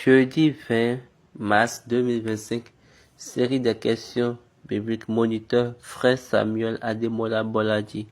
Jeudi 20 mars 2025, série de questions bibliques. Moniteur Frère Samuel Ademola Boladi.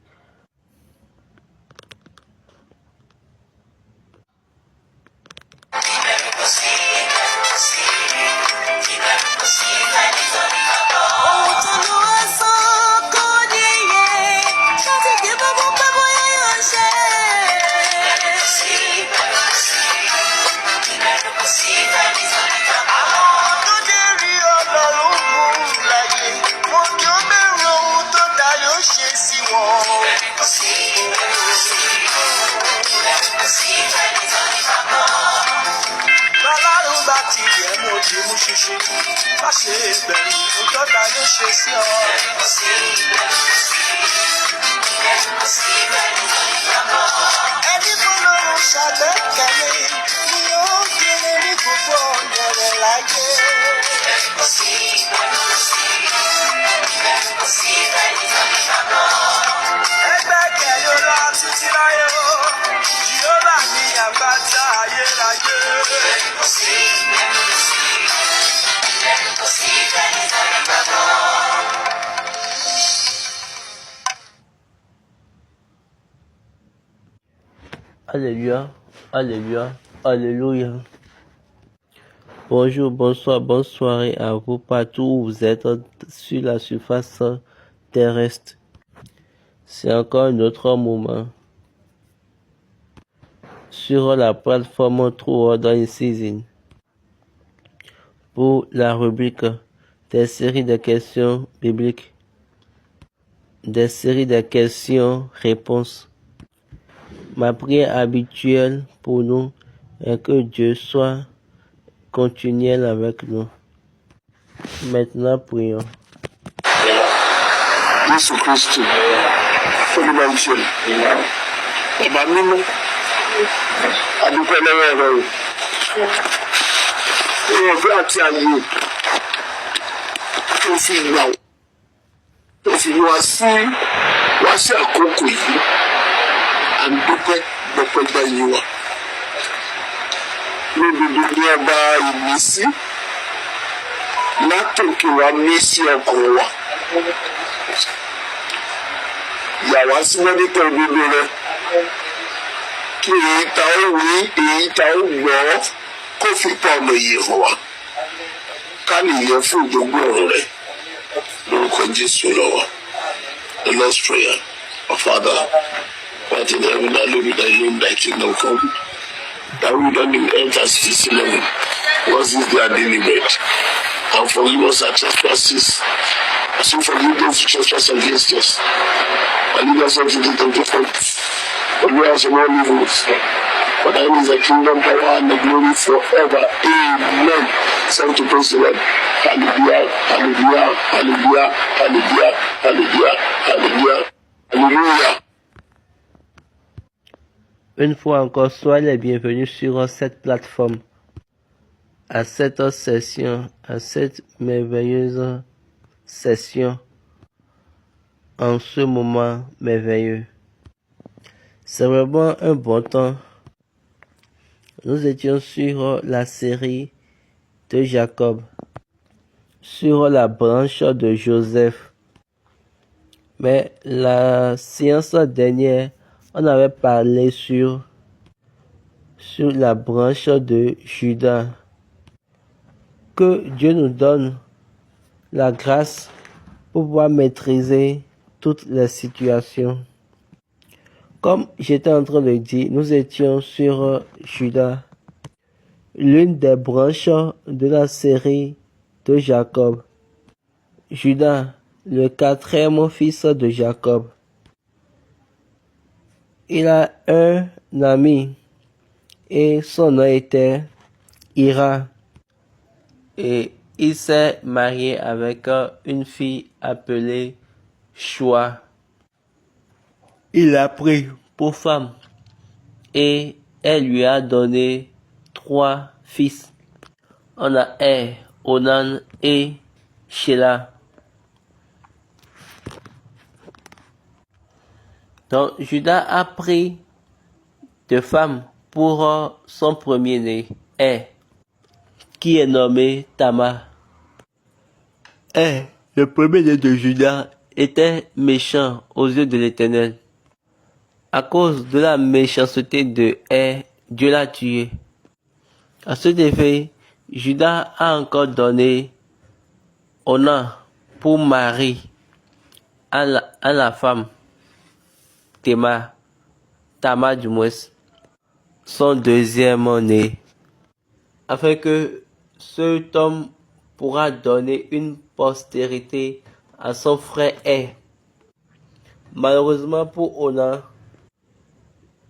Alléluia, alléluia, alléluia. Bonjour, bonsoir, bonne soirée à vous partout où vous êtes sur la surface terrestre. C'est encore un autre moment sur la plateforme True Order Season pour la rubrique des séries de questions bibliques, des séries de questions-réponses. Ma prière habituelle pour nous est que Dieu soit continuel avec nous. Maintenant, prions. Jésus Christ, olúwa ìṣe ọba mímọ́ adúpẹ́ lọ́wọ́ rẹ o ọ̀fẹ́ àti àyè tó fi gbà tó fi wá sí àkókò yìí àdúpẹ́ gbọpẹgbẹ yìí wá lódodo ní ọba ìmísí látòkè wá mí sí ọkàn wa. Yàwá símọ́ nípa òdodo rẹ kí èyí ta ó wí èyí ta ó gbọ́ kó fi pa ọ̀nà yìí hàn wá ká nìyẹn fún gbogbo ọ̀rọ̀ rẹ lórúkọ Jésù lọ́wọ́. The Lord's Prayer. Our Father, what in heaven, hallowed be thy name, thy kingdom come. Thy will done in earth as it is in heaven. Was this their daily bread? And forgive us our trespasses, as we forgive those who trespass against us. And lead us not into temptation, but we are from all evils. For thine is the kingdom, power, and the glory forever. Amen. Send to praise the Lord. Hallelujah, hallelujah, hallelujah, hallelujah, hallelujah, hallelujah, hallelujah. Une fois encore, soyez les bienvenus sur cette plateforme, à cette session, à cette merveilleuse session, en ce moment merveilleux. C'est vraiment un bon temps. Nous étions sur la série de Jacob, sur la branche de Joseph. Mais la séance dernière, on avait parlé sur la branche de Judas. Que Dieu nous donne la grâce pour pouvoir maîtriser toutes les situations. Comme j'étais en train de dire, nous étions sur Judas, l'une des branches de la série de Jacob. Judas, le quatrième fils de Jacob. Il a un ami et son nom était Ira. Et il s'est marié avec une fille appelée Shua. Il l'a pris pour femme et elle lui a donné 3 fils. On a Onan et Sheila. Donc Judas a pris de femme pour son premier-né, qui est nommé Tamar. Le premier-né de Juda était méchant aux yeux de l'Éternel. À cause de la méchanceté de Dieu l'a tué. À cet effet, Juda a encore donné Onan pour mari à la femme Tamar du moins, son deuxième né, afin que cet homme pourra donner une postérité à son frère Malheureusement pour Onan,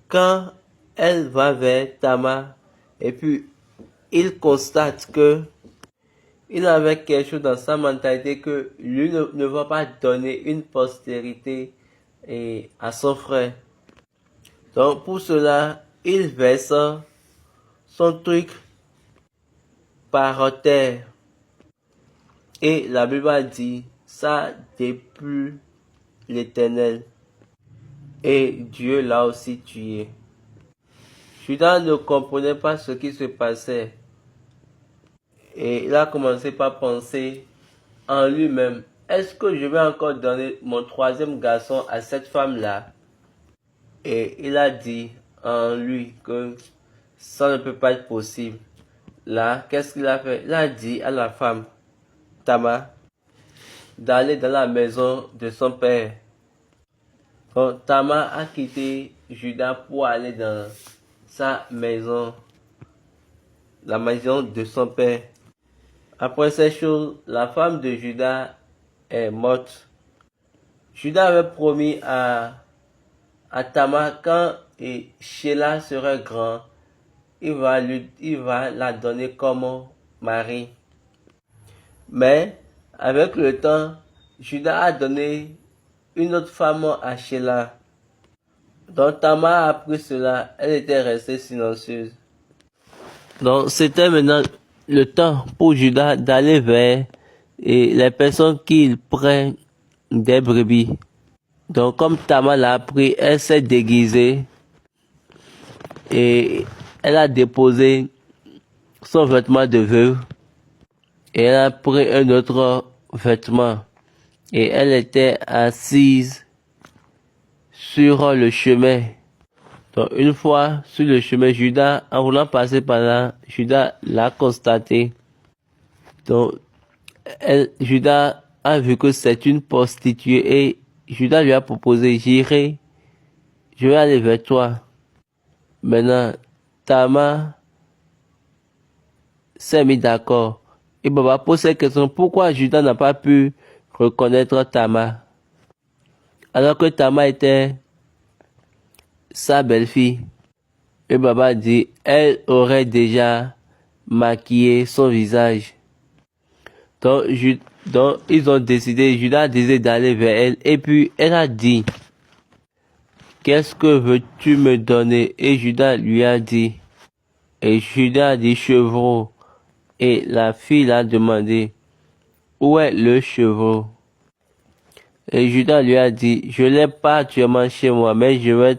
quand elle va vers Tamar, et puis il constate que il avait quelque chose dans sa mentalité que lui ne va pas donner une postérité à son frère. Donc pour cela, il verse son truc par terre. Et la Bible dit, ça déplut l'Éternel. Et Dieu l'a aussi tué. Judas ne comprenait pas ce qui se passait. Et il a commencé par penser en lui-même, est-ce que je vais encore donner mon troisième garçon à cette femme-là? Et il a dit en lui que ça ne peut pas être possible. Là, qu'est-ce qu'il a fait? Il a dit à la femme, Tamar, d'aller dans la maison de son père. Donc, Tamar a quitté Judas pour aller dans sa maison, la maison de son père. Après ces choses, la femme de Judas est morte. Judas avait promis à Tamar, quand Sheila serait grand, il va la donner comme mari. Mais avec le temps, Judas a donné une autre femme à Sheila. Donc Tamar a appris cela, elle était restée silencieuse. Donc c'était maintenant le temps pour Judas d'aller vers les personnes qui prennent des brebis. Donc comme Tamar l'a appris, elle s'est déguisée et elle a déposé son vêtement de veuve et elle a pris un autre vêtement et elle était assise sur le chemin. Donc une fois sur le chemin, Judas, en voulant passer par là, Judas l'a constaté. Donc Judas a vu que c'est une prostituée et Judas lui a proposé, je vais aller vers toi. Maintenant, Tamar s'est mis d'accord. Et Baba pose cette question, pourquoi Judas n'a pas pu reconnaître Tamar? Alors que Tamar était sa belle-fille. Et Baba dit, elle aurait déjà maquillé son visage. Donc ils ont décidé, Judas a décidé d'aller vers elle. Et puis elle a dit, qu'est-ce que veux-tu me donner? Et Judas lui a dit, et Judas a dit chevreau. Et la fille a demandé, où est le chevreau? Et Judas lui a dit, je l'ai pas actuellement chez moi, mais je vais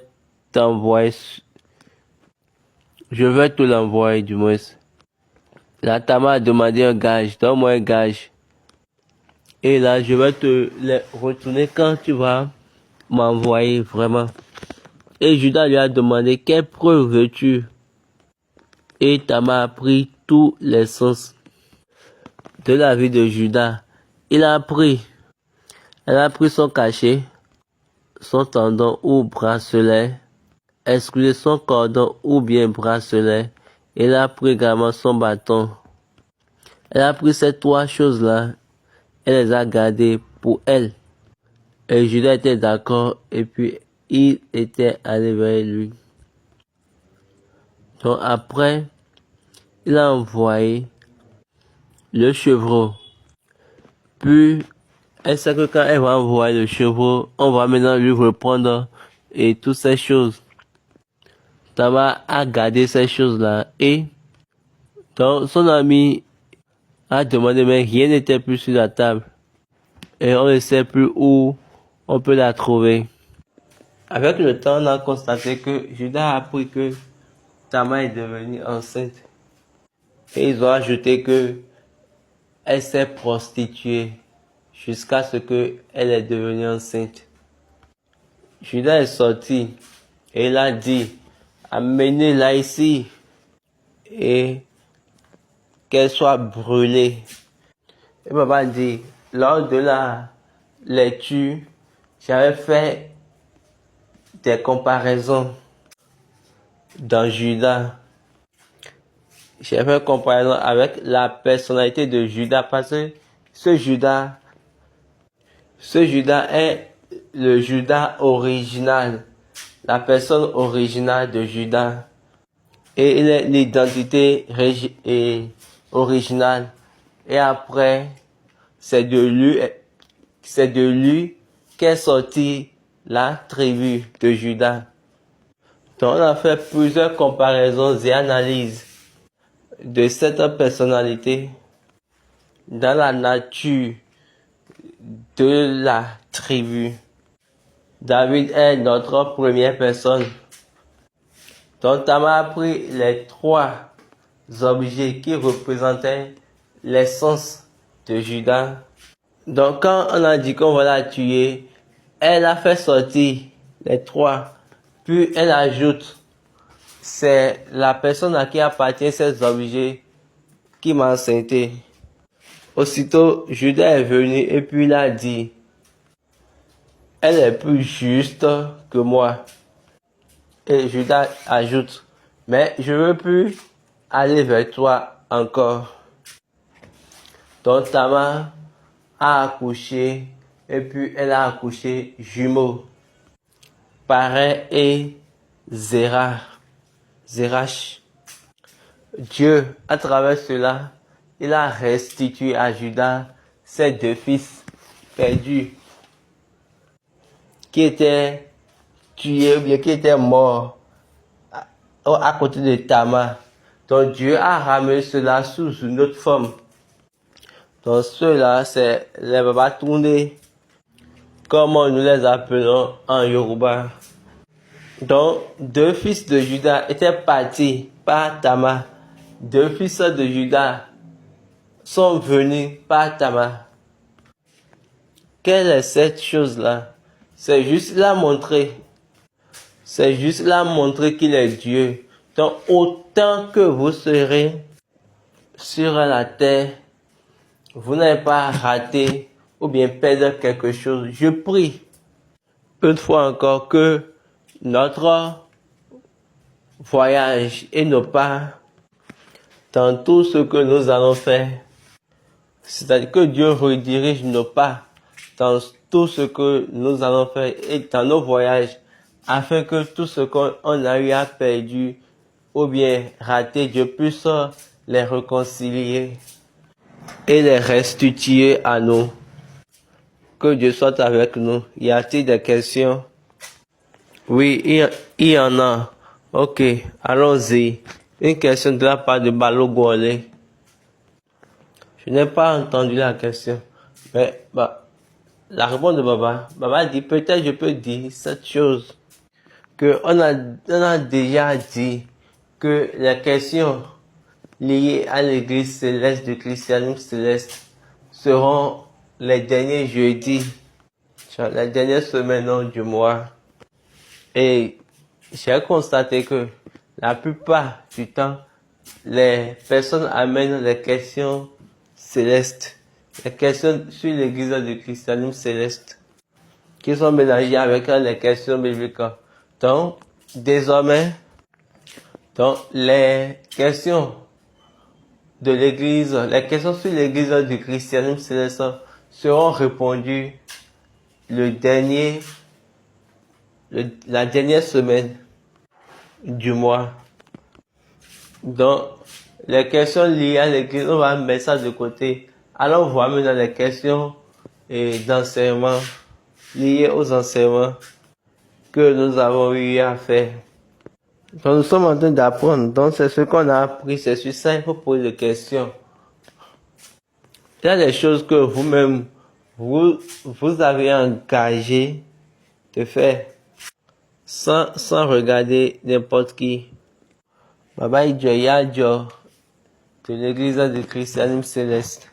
te l'envoyer du moins. La Tamar a demandé un gage, donne-moi un gage. Et là, je vais te les retourner quand tu vas m'envoyer vraiment. Et Judas lui a demandé, quelle preuve veux-tu? Et Tamar a pris tous les sens de la vie de Judas. Elle a pris son cachet, son tendon ou bracelet, excusez, son cordon ou bien bracelet. Elle a pris également son bâton. Elle a pris ces trois choses-là, elle les a gardées pour elle. Et Judas était d'accord et puis il était allé vers lui. Donc après, il a envoyé le chevreau. Puis, elle sait que quand elle va envoyer le chevreau, on va maintenant lui reprendre et toutes ces choses. Tamar a gardé ces choses-là et donc son ami a demandé, mais rien n'était plus sur la table. Et on ne sait plus où on peut la trouver. Avec le temps, on a constaté que Judas a appris que Tamar est devenue enceinte. Et ils ont ajouté que elle s'est prostituée jusqu'à ce qu'elle est devenue enceinte. Judas est sorti et il a dit, amenez-la ici et qu'elle soit brûlée. Et papa dit, lors de la lecture, j'avais fait des comparaisons dans Judas. J'ai fait une comparaison avec la personnalité de Judas parce que ce Judas est le Judas original, la personne originale de Judas. Et il est l'identité originale. Et après, c'est de lui qu'est sortie la tribu de Judas. Donc on a fait plusieurs comparaisons et analyses de cette personnalité dans la nature de la tribu. David est notre première personne. Donc Tamar a pris les 3 objets qui représentaient l'essence de Judas. Donc quand on a dit qu'on va la tuer, elle a fait sortir les 3. Puis elle ajoute, c'est la personne à qui appartient ces objets qui m'a enceinté. Aussitôt, Judas est venu et puis il a dit, elle est plus juste que moi. Et Judas ajoute, mais je veux plus aller vers toi encore. Donc Tamar a accouché et puis elle a accouché jumeaux, Paré et Zerach. Dieu, à travers cela, il a restitué à Judas ses 2 fils perdus qui étaient tués ou bien qui étaient morts à côté de Tamar. Donc Dieu a ramené cela sous une autre forme. Donc ceux-là, c'est les Babatoundé, comme nous les appelons en Yoruba. Donc 2 fils de Judas étaient partis par Tamar. 2 fils de Judas sont venus par Tamar. Quelle est cette chose-là? C'est juste la montrer. C'est juste la montrer qu'il est Dieu. Donc autant que vous serez sur la terre, vous n'avez pas raté ou bien perdre quelque chose. Je prie une fois encore que notre voyage et nos pas dans tout ce que nous allons faire, c'est-à-dire que Dieu redirige nos pas dans tout ce que nous allons faire et dans nos voyages, afin que tout ce qu'on a eu à perdu ou bien raté, Dieu puisse les réconcilier et les restituer à nous. Que Dieu soit avec nous. Y a-t-il des questions? Oui, il y en a. Ok, allons-y. Une question de la part de Balogole. Je n'ai pas entendu la question. Mais la réponse de Baba. Baba dit, peut-être je peux dire cette chose. Que on a déjà dit que les questions liées à l'église céleste du christianisme céleste seront les derniers jeudis, les dernières semaines du mois. Et j'ai constaté que la plupart du temps, les personnes amènent les questions célestes, les questions sur l'église du christianisme céleste, qui sont mélangées avec les questions bibliques. Donc, désormais, les questions de l'église, les questions sur l'église du christianisme céleste seront répondues la dernière semaine du mois. Donc, les questions liées à l'église, on va mettre ça de côté. Allons voir maintenant les questions d'enseignement liées aux enseignements que nous avons eu à faire. Donc, nous sommes en train d'apprendre. Donc, c'est ce qu'on a appris. C'est sur ça, il faut poser des questions. Il y a des choses que vous-même, vous avez engagé de faire sans regarder n'importe qui. Baba Idjo, de l'église du christianisme céleste.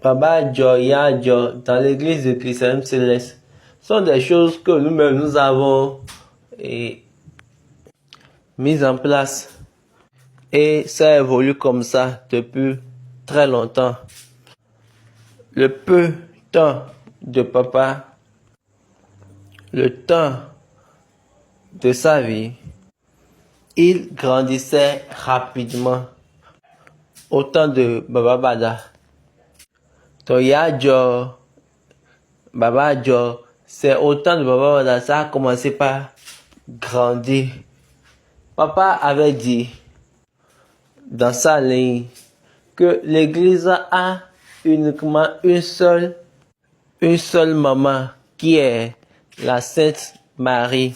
Baba Djo, Ya Djo, dans l'église du christianisme céleste, sont des choses que nous-mêmes nous avons mises en place. Et ça évolue comme ça depuis très longtemps. Le peu temps de papa, le temps de sa vie, il grandissait rapidement au temps de Baba Bada. Donc Ya Djo, Baba Djo, c'est au temps de Baba Bada, ça a commencé par grandir. Papa avait dit dans sa ligne que l'église a uniquement une seule maman qui est la Sainte Marie.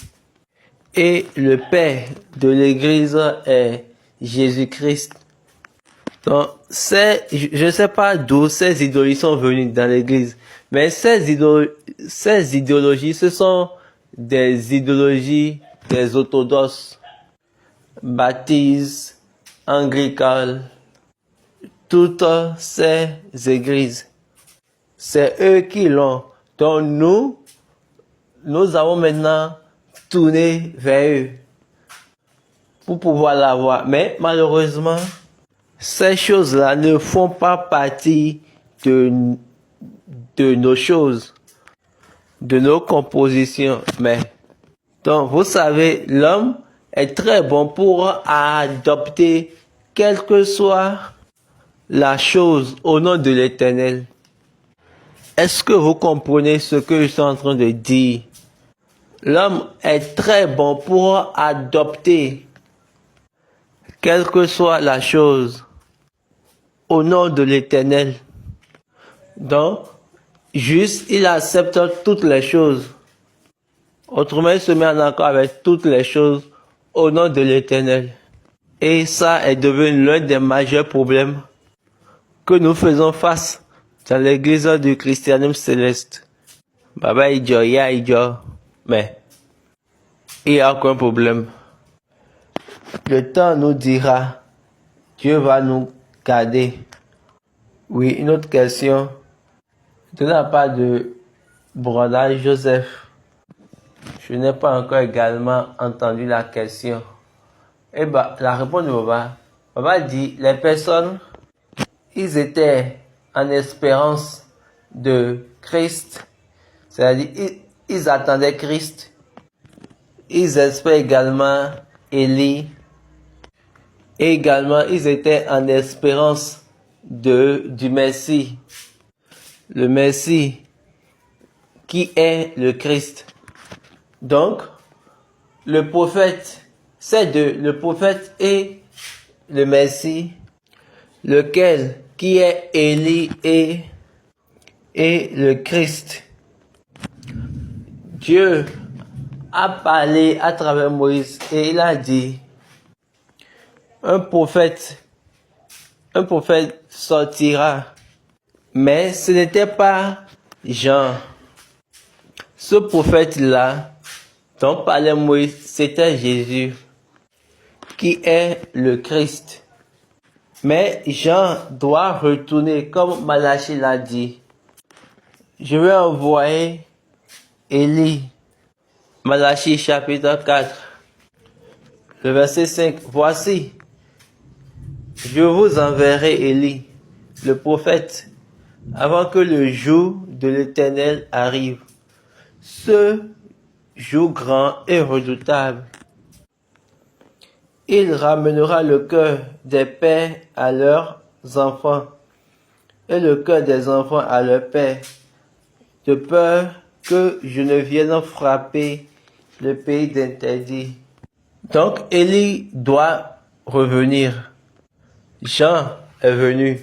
Et le père de l'église est Jésus-Christ. Donc, je ne sais pas d'où ces idéologies sont venues dans l'église, mais ces idéologies, ce sont des idéologies des orthodoxes, baptistes, anglicanes, toutes ces églises. C'est eux qui l'ont. Donc nous avons maintenant tourné vers eux pour pouvoir l'avoir. Mais malheureusement, ces choses-là ne font pas partie de nos choses, de nos compositions. Mais, donc, vous savez, l'homme est très bon pour adopter quelle que soit la chose au nom de l'Éternel. Est-ce que vous comprenez ce que je suis en train de dire? L'homme est très bon pour adopter quelle que soit la chose au nom de l'Éternel. Donc, juste, il accepte toutes les choses. Autrement, il se met en accord avec toutes les choses au nom de l'Éternel. Et ça est devenu l'un des majeurs problèmes que nous faisons face dans l'église du christianisme céleste. Baba Idjo, Ya Idjo. Mais, il y a aucun problème. Le temps nous dira, Dieu va nous garder. Oui, une autre question. De la part de Brother Joseph. Je n'ai pas encore également entendu la question. Et la réponse de Baba. Baba dit, les personnes, ils étaient en espérance de Christ. C'est-à-dire, ils attendaient Christ. Ils espèrent également Élie. Et également, ils étaient en espérance du Messie. Le Messie qui est le Christ. Donc, le prophète, c'est le prophète et le Messie, lequel qui est Élie et le Christ. Dieu a parlé à travers Moïse et il a dit, un prophète sortira, mais ce n'était pas Jean. Ce prophète-là, dont parlait Moïse, c'était Jésus, qui est le Christ. Mais Jean doit retourner, comme Malachie l'a dit. Je vais envoyer Élie. Malachie chapitre 4, le verset 5. Voici, je vous enverrai Élie, le prophète, avant que le jour de l'Éternel arrive. Ce jour grand et redoutable. Il ramènera le cœur des pères à leurs enfants et le cœur des enfants à leurs pères, de peur que je ne vienne frapper le pays d'interdit. Donc Élie doit revenir. Jean est venu.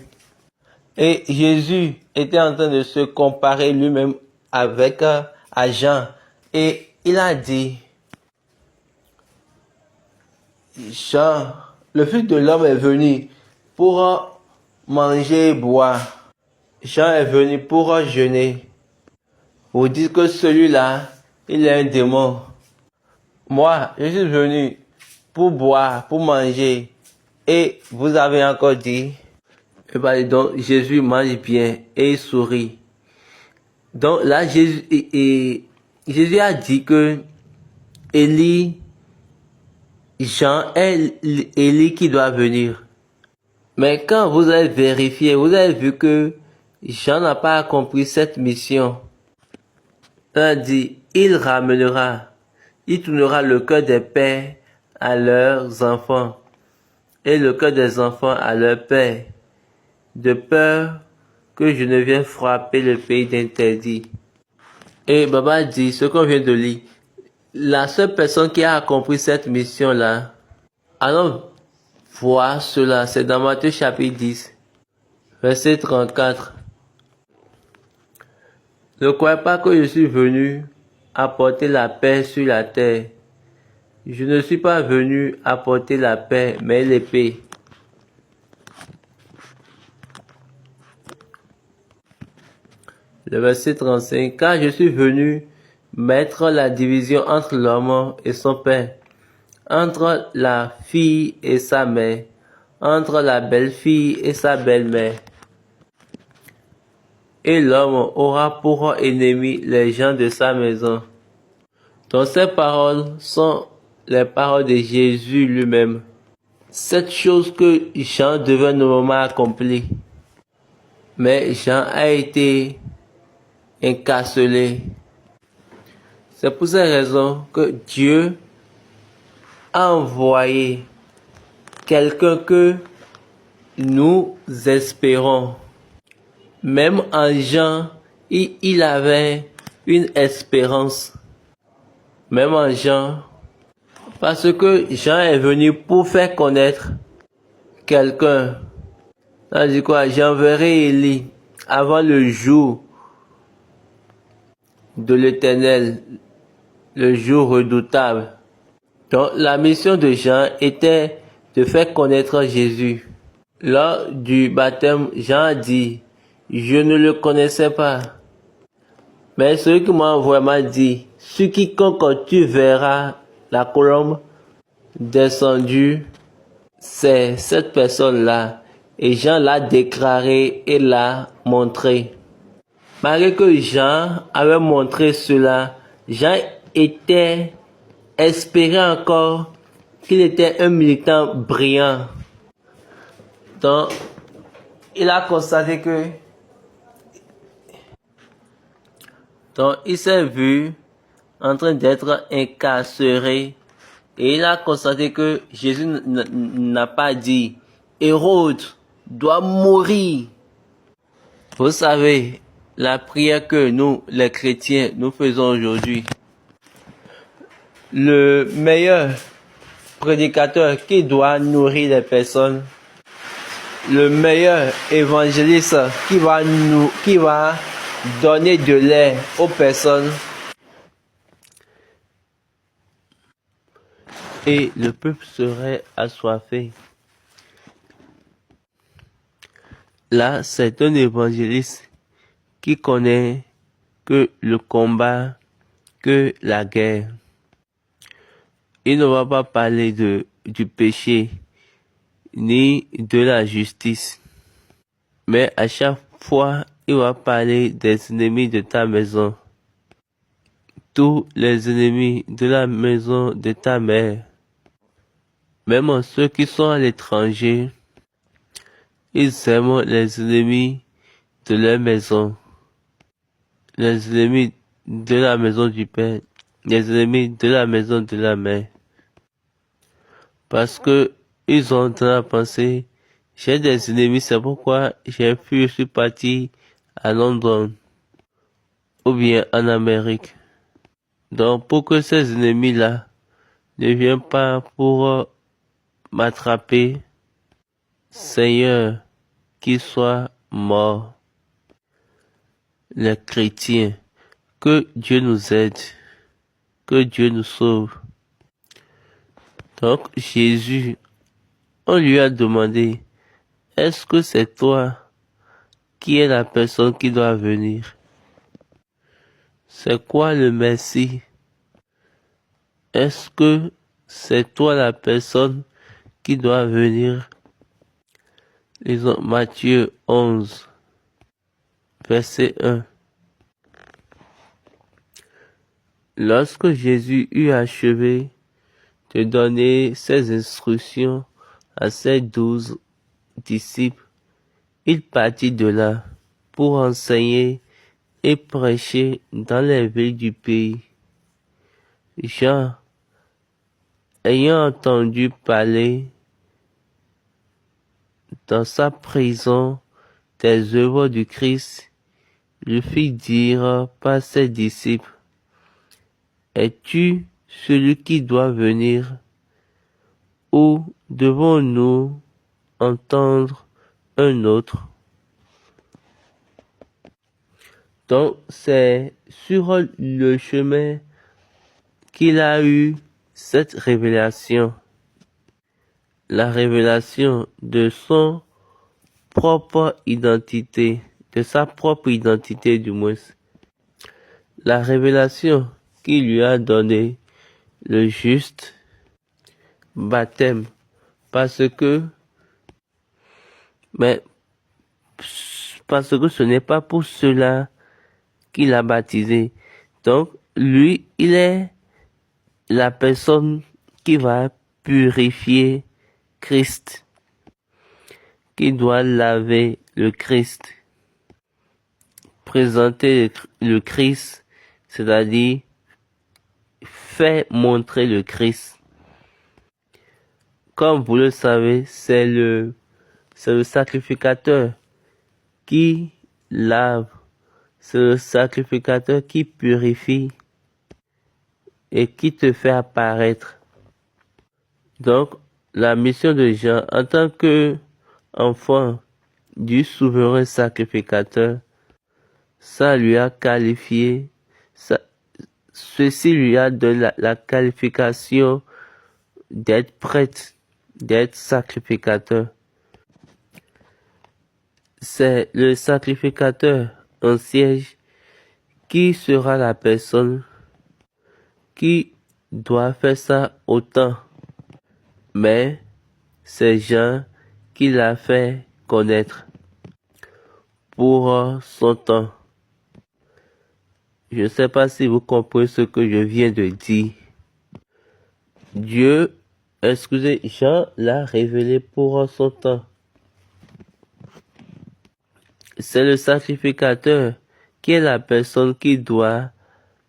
Et Jésus était en train de se comparer lui-même avec à Jean. Et il a dit, Jean, le Fils de l'homme est venu pour manger et boire. Jean est venu pour jeûner. Vous dites que celui-là, il est un démon. Moi, je suis venu pour boire, pour manger Et vous avez encore dit, donc Jésus mange bien et il sourit. Donc là, Jésus a dit que Élie, Jean est Élie qui doit venir. Mais quand vous avez vérifié, vous avez vu que Jean n'a pas accompli cette mission. Il a dit, il tournera le cœur des pères à leurs enfants et le cœur des enfants à leurs pères, de peur que je ne vienne frapper le pays d'interdit. Et Baba dit, ce qu'on vient de lire, la seule personne qui a accompli cette mission-là, allons voir cela, c'est dans Matthieu chapitre 10, verset 34. Ne croyez pas que je suis venu apporter la paix sur la terre. Je ne suis pas venu apporter la paix, mais l'épée. Le verset 35. Car je suis venu mettre la division entre l'homme et son père, entre la fille et sa mère, entre la belle-fille et sa belle-mère. Et l'homme aura pour ennemi les gens de sa maison. Donc ces paroles sont les paroles de Jésus lui-même. Cette chose que Jean devait normalement accomplir. Mais Jean a été incarcéré. C'est pour cette raison que Dieu a envoyé quelqu'un que nous espérons. Même en Jean, il avait une espérance. Même en Jean, parce que Jean est venu pour faire connaître quelqu'un. On dit quoi? J'enverrai Élie avant le jour de l'Éternel, le jour redoutable. Donc la mission de Jean était de faire connaître Jésus. Lors du baptême, Jean a dit, je ne le connaissais pas. Mais celui qui m'a envoyé m'a dit, sur quiconque tu verras la colombe descendue, c'est cette personne-là. Et Jean l'a déclaré et l'a montré. Malgré que Jean avait montré cela, Jean était espéré encore qu'il était un militant brillant. Donc, il a constaté que il s'est vu en train d'être incarcéré et il a constaté que Jésus n'a pas dit Hérode doit mourir. Vous savez, la prière que nous, les chrétiens, nous faisons aujourd'hui, le meilleur prédicateur qui doit nourrir les personnes, le meilleur évangéliste qui va donner de lait aux personnes, et le peuple serait assoiffé. Là, c'est un évangéliste qui connaît que le combat, que la guerre. Il ne va pas parler du péché, ni de la justice. Mais à chaque fois, il va parler des ennemis de ta maison. Tous les ennemis de la maison de ta mère. Même ceux qui sont à l'étranger, ils aiment les ennemis de leur maison. Les ennemis de la maison du père. Les ennemis de la maison de la mère. Parce que ils ont tendance à penser, j'ai des ennemis, c'est pourquoi j'ai fui, je suis parti à London. Ou bien en Amérique. Donc pour que ces ennemis-là ne viennent pas pour m'attraper, Seigneur, qu'ils soient morts. Les chrétiens, que Dieu nous aide, que Dieu nous sauve. Donc Jésus, on lui a demandé, est-ce que c'est toi qui es la personne qui doit venir? C'est quoi le Messie? Est-ce que c'est toi la personne qui doit venir Lisons Matthieu 11, verset 1. Lorsque Jésus eut achevé de donner ses instructions à ses 12 disciples, il partit de là pour enseigner et prêcher dans les villes du pays. Jean, ayant entendu parler dans sa prison des œuvres du Christ, lui fit dire par ses disciples: Es-tu celui qui doit venir, ou devons-nous entendre un autre? Donc, c'est sur le chemin qu'il a eu cette révélation. La révélation de son propre identité, de sa propre identité du moins. La révélation qui lui a donné le juste baptême. Parce que ce n'est pas pour cela qu'il a baptisé. Donc, lui, il est la personne qui va purifier Christ, qui doit laver le Christ, présenter le Christ, c'est-à-dire faire montrer le Christ. Comme vous le savez, c'est le sacrificateur qui lave, c'est le sacrificateur qui purifie et qui te fait apparaître. Donc, la mission de Jean en tant que enfant du souverain sacrificateur, ça lui a qualifié, ceci lui a donné la qualification d'être prêtre, d'être sacrificateur. C'est le sacrificateur en siège qui sera la personne qui doit faire ça autant. Mais c'est Jean qui l'a fait connaître pour son temps. Je ne sais pas si vous comprenez ce que je viens de dire. Jean l'a révélé pour son temps. C'est le sacrificateur qui est la personne qui doit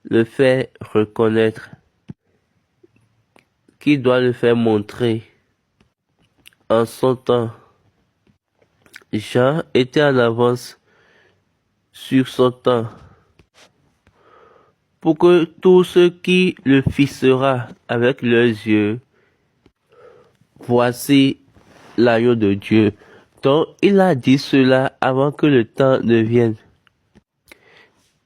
le faire reconnaître, qui doit le faire montrer en son temps. Jean était en avance sur son temps pour que tous ceux qui le fixera avec leurs yeux, voici l'agneau de Dieu. Donc, il a dit cela avant que le temps ne vienne.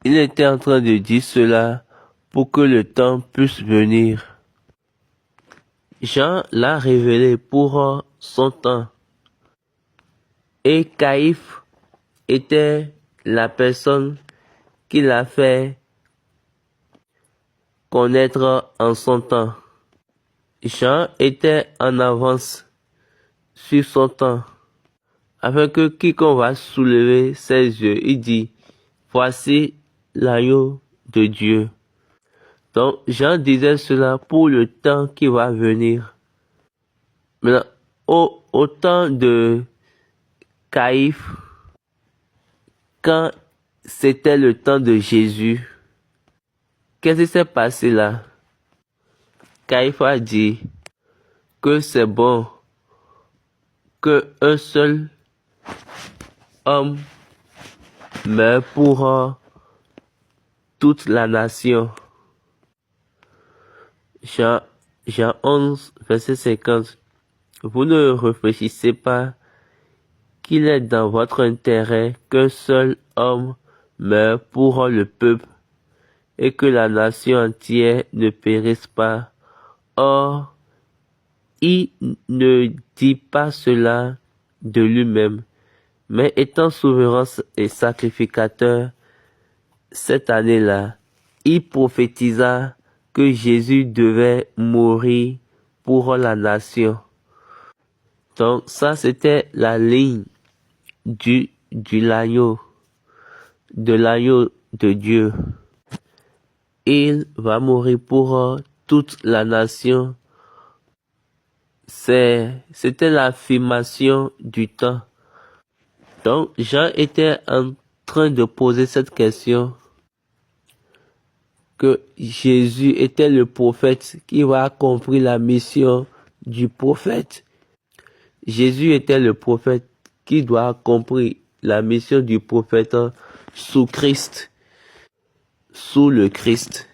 Il était en train de dire cela pour que le temps puisse venir. Jean l'a révélé pour son temps. Et Caïphe était la personne qui l'a fait connaître en son temps. Jean était en avance sur son temps, afin que quiconque va soulever ses yeux, il dit: voici l'agneau de Dieu. Donc Jean disait cela pour le temps qui va venir. Maintenant, au temps de Caïphe, quand c'était le temps de Jésus, qu'est-ce qui s'est passé là? Caïphe a dit que c'est bon qu'un seul homme meure pour toute la nation. Jean 11, verset 50. Vous ne réfléchissez pas qu'il est dans votre intérêt qu'un seul homme meure pour le peuple et que la nation entière ne périsse pas. Or, il ne dit pas cela de lui-même, mais étant souverain et sacrificateur, cette année-là, il prophétisa que Jésus devait mourir pour la nation. Donc ça, c'était la ligne de l'agneau de Dieu. Il va mourir pour toute la nation. C'était l'affirmation du temps. Donc, Jean était en train de poser cette question, que Jésus était le prophète qui va accomplir la mission du prophète. Jésus était le prophète qui doit accomplir la mission du prophète sous Christ, sous le Christ.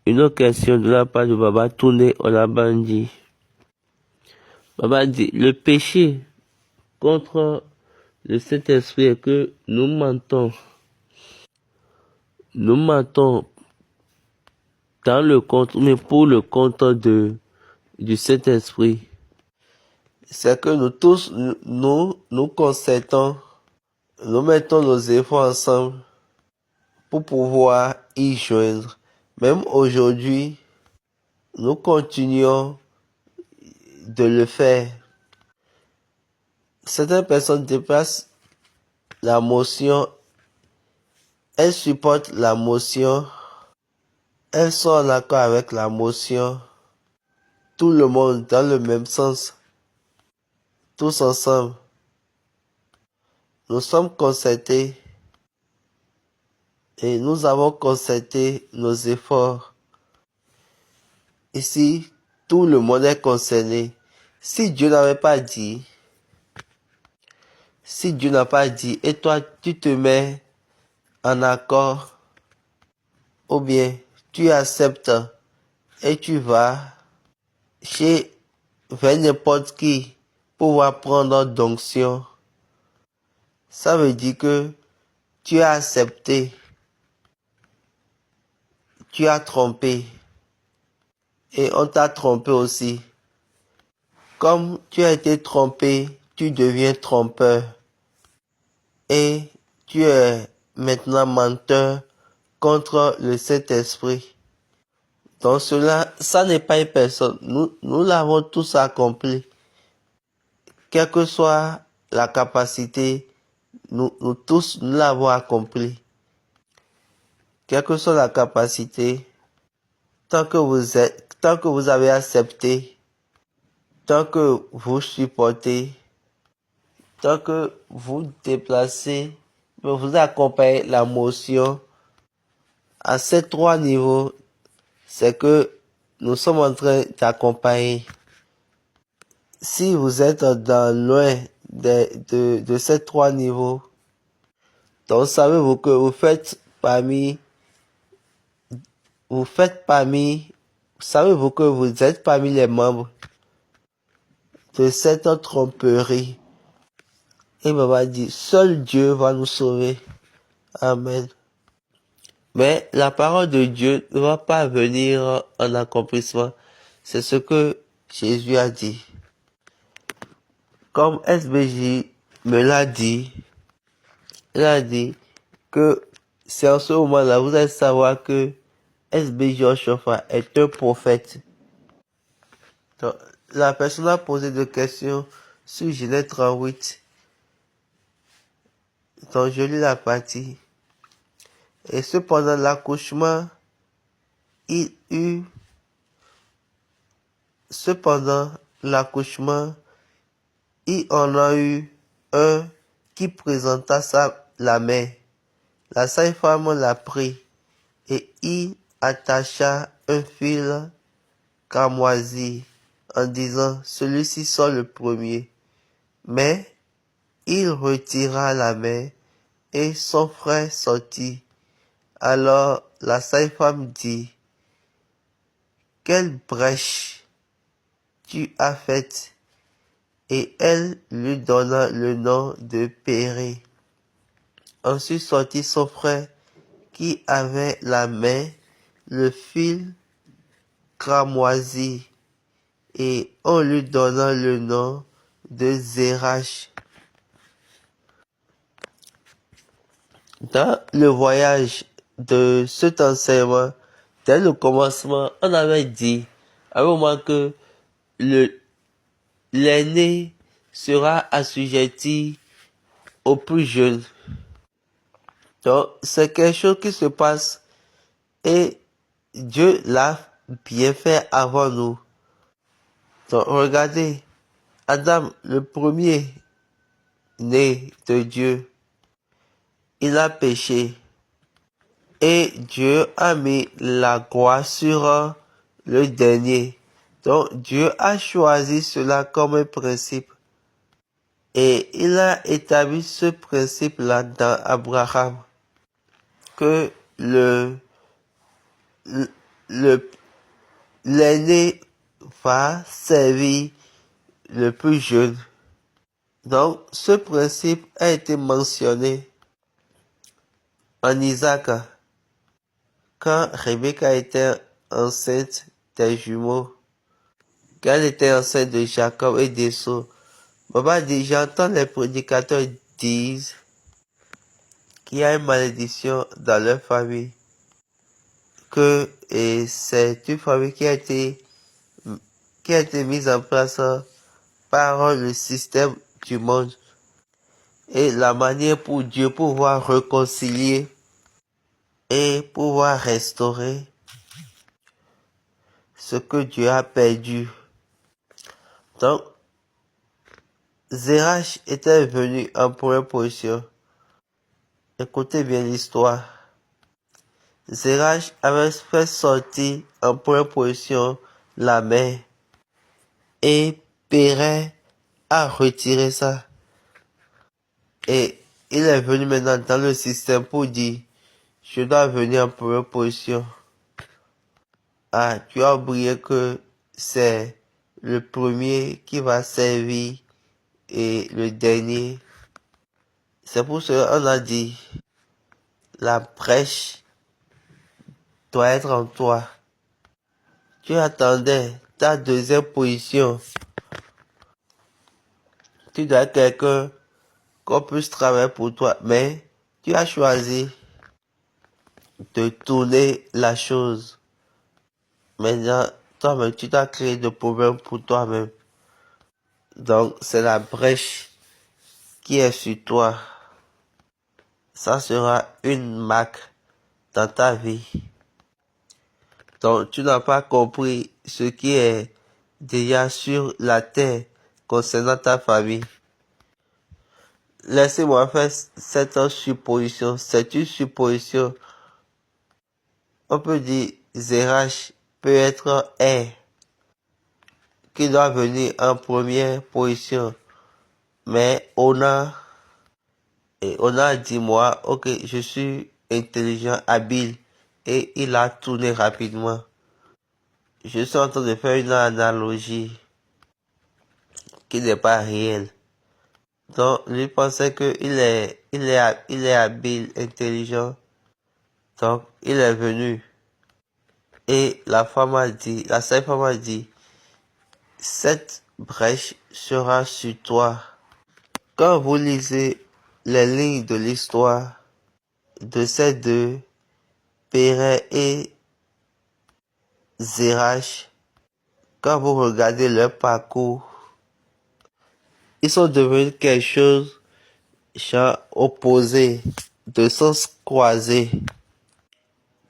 Une autre question de la part de Baba Tourné Olabandi. Baba dit, le péché contre le Saint-Esprit est que nous mentons. Nous mentons dans le compte, mais pour le compte du Saint-Esprit. C'est que nous tous, nous concertons, nous mettons nos efforts ensemble pour pouvoir y joindre. Même aujourd'hui, nous continuons de le faire. Certaines personnes dépassent la motion, elles supportent la motion, elles sont en accord avec la motion, tout le monde dans le même sens, tous ensemble. Nous sommes concertés et nous avons concerté nos efforts. Ici, tout le monde est concerné. Si Dieu n'avait pas dit, si Dieu n'a pas dit, et toi tu te mets en accord, ou bien tu acceptes et tu vas vers n'importe qui pour pouvoir prendre d'onction, ça veut dire que tu as accepté, tu as trompé et on t'a trompé aussi. Comme tu as été trompé, tu deviens trompeur et tu es maintenant menteur contre le Saint-Esprit. Donc cela, ça n'est pas une personne. Nous l'avons tous accompli. Quelle que soit la capacité, nous tous, nous l'avons accompli. Quelle que soit la capacité, tant que vous avez accepté, tant que vous supportez, tant que vous déplacez, vous accompagnez la motion, à ces trois niveaux, c'est que nous sommes en train d'accompagner. Si vous êtes loin de ces trois niveaux, donc savez-vous que vous faites parmi, savez-vous que vous êtes parmi les membres de cette tromperie. Et Baba dit, seul Dieu va nous sauver. Amen. Mais la parole de Dieu ne va pas venir en accomplissement. C'est ce que Jésus a dit. Comme SBJ me l'a dit, il a dit que c'est en ce moment-là, vous allez savoir que SBJ Oshofa est un prophète. Donc, la personne a posé des questions sur Genèse 38. Donc, je lis la partie. Et cependant, l'accouchement, il en a eu un qui présenta la main. La sage-femme l'a pris et y attacha un fil cramoisi en disant, celui-ci sort le premier. Mais il retira la main et son frère sortit. Alors la sage-femme dit, quelle brèche tu as faite? Et elle lui donna le nom de Pérée. Ensuite sortit son frère qui avait la main, le fil cramoisi, et on lui donna le nom de Zérach. Dans le voyage de cet enseignement, dès le commencement, on avait dit à un moment que l'aîné sera assujetti au plus jeune. Donc, c'est quelque chose qui se passe et Dieu l'a bien fait avant nous. Donc, regardez, Adam, le premier né de Dieu, il a péché et Dieu a mis la gloire sur le dernier. Donc, Dieu a choisi cela comme un principe et il a établi ce principe-là dans Abraham, que le l'aîné va servir le plus jeune. Donc, ce principe a été mentionné en Isaac quand Rebecca était enceinte des jumeaux, quand elle était enceinte de Jacob et d'Esau. Papa dit, j'entends les prédicateurs disent qu'il y a une malédiction dans leur famille, que c'est une famille qui a été mise en place par le système du monde et la manière pour Dieu pouvoir réconcilier et pouvoir restaurer ce que Dieu a perdu. Donc, Zérach était venu en première position. Écoutez bien l'histoire. Zérach avait fait sortir en première position la mer et Péret a retiré ça. Et il est venu maintenant dans le système pour dire, je dois venir en première position. Ah, tu as oublié que c'est le premier qui va servir et le dernier. C'est pour cela qu'on a dit, la brèche doit être en toi. Tu attendais ta deuxième position. Tu dois être quelqu'un qu'on puisse travailler pour toi, mais tu as choisi de tourner la chose. Maintenant, toi-même, tu t'as créé des problèmes pour toi-même. Donc, c'est la brèche qui est sur toi. Ça sera une marque dans ta vie. Donc, tu n'as pas compris ce qui est déjà sur la terre concernant ta famille. Laissez-moi faire cette supposition. C'est une supposition. On peut dire Zérach peut être un qui doit venir en première position. Mais on a dit moi, ok, je suis intelligent, habile. Et il a tourné rapidement. Je suis en train de faire une analogie qui n'est pas réelle. Donc, lui pensait que il est habile, intelligent. Donc, il est venu. Et la seule femme a dit, cette brèche sera sur toi. Quand vous lisez les lignes de l'histoire de ces deux, Péret et Zérach, quand vous regardez leur parcours, ils sont devenus quelque chose, champs opposés, de sens croisés,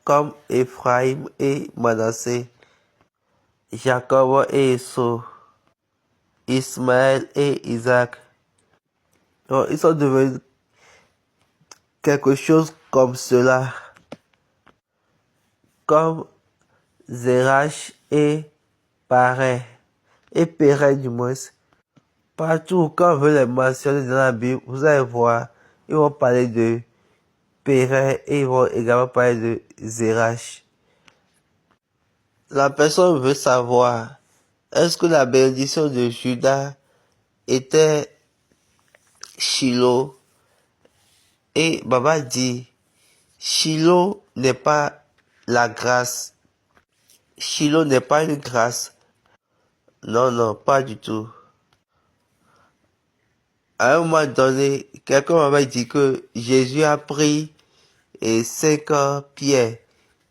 comme Ephraim et Manassé, Jacob et Esau, Ismaël et Isaac. Donc, ils sont devenus quelque chose comme cela, comme Zérach et Péret, du moins. Partout, quand on veut les mentionner dans la Bible, vous allez voir, ils vont parler de Péret et ils vont également parler de Zérach. La personne veut savoir, est-ce que la bénédiction de Judas était Shiloh? Et Baba dit, Shiloh n'est pas la grâce. Shiloh n'est pas une grâce. Non, non, pas du tout. À un moment donné, quelqu'un m'avait dit que Jésus a pris 5 pierres.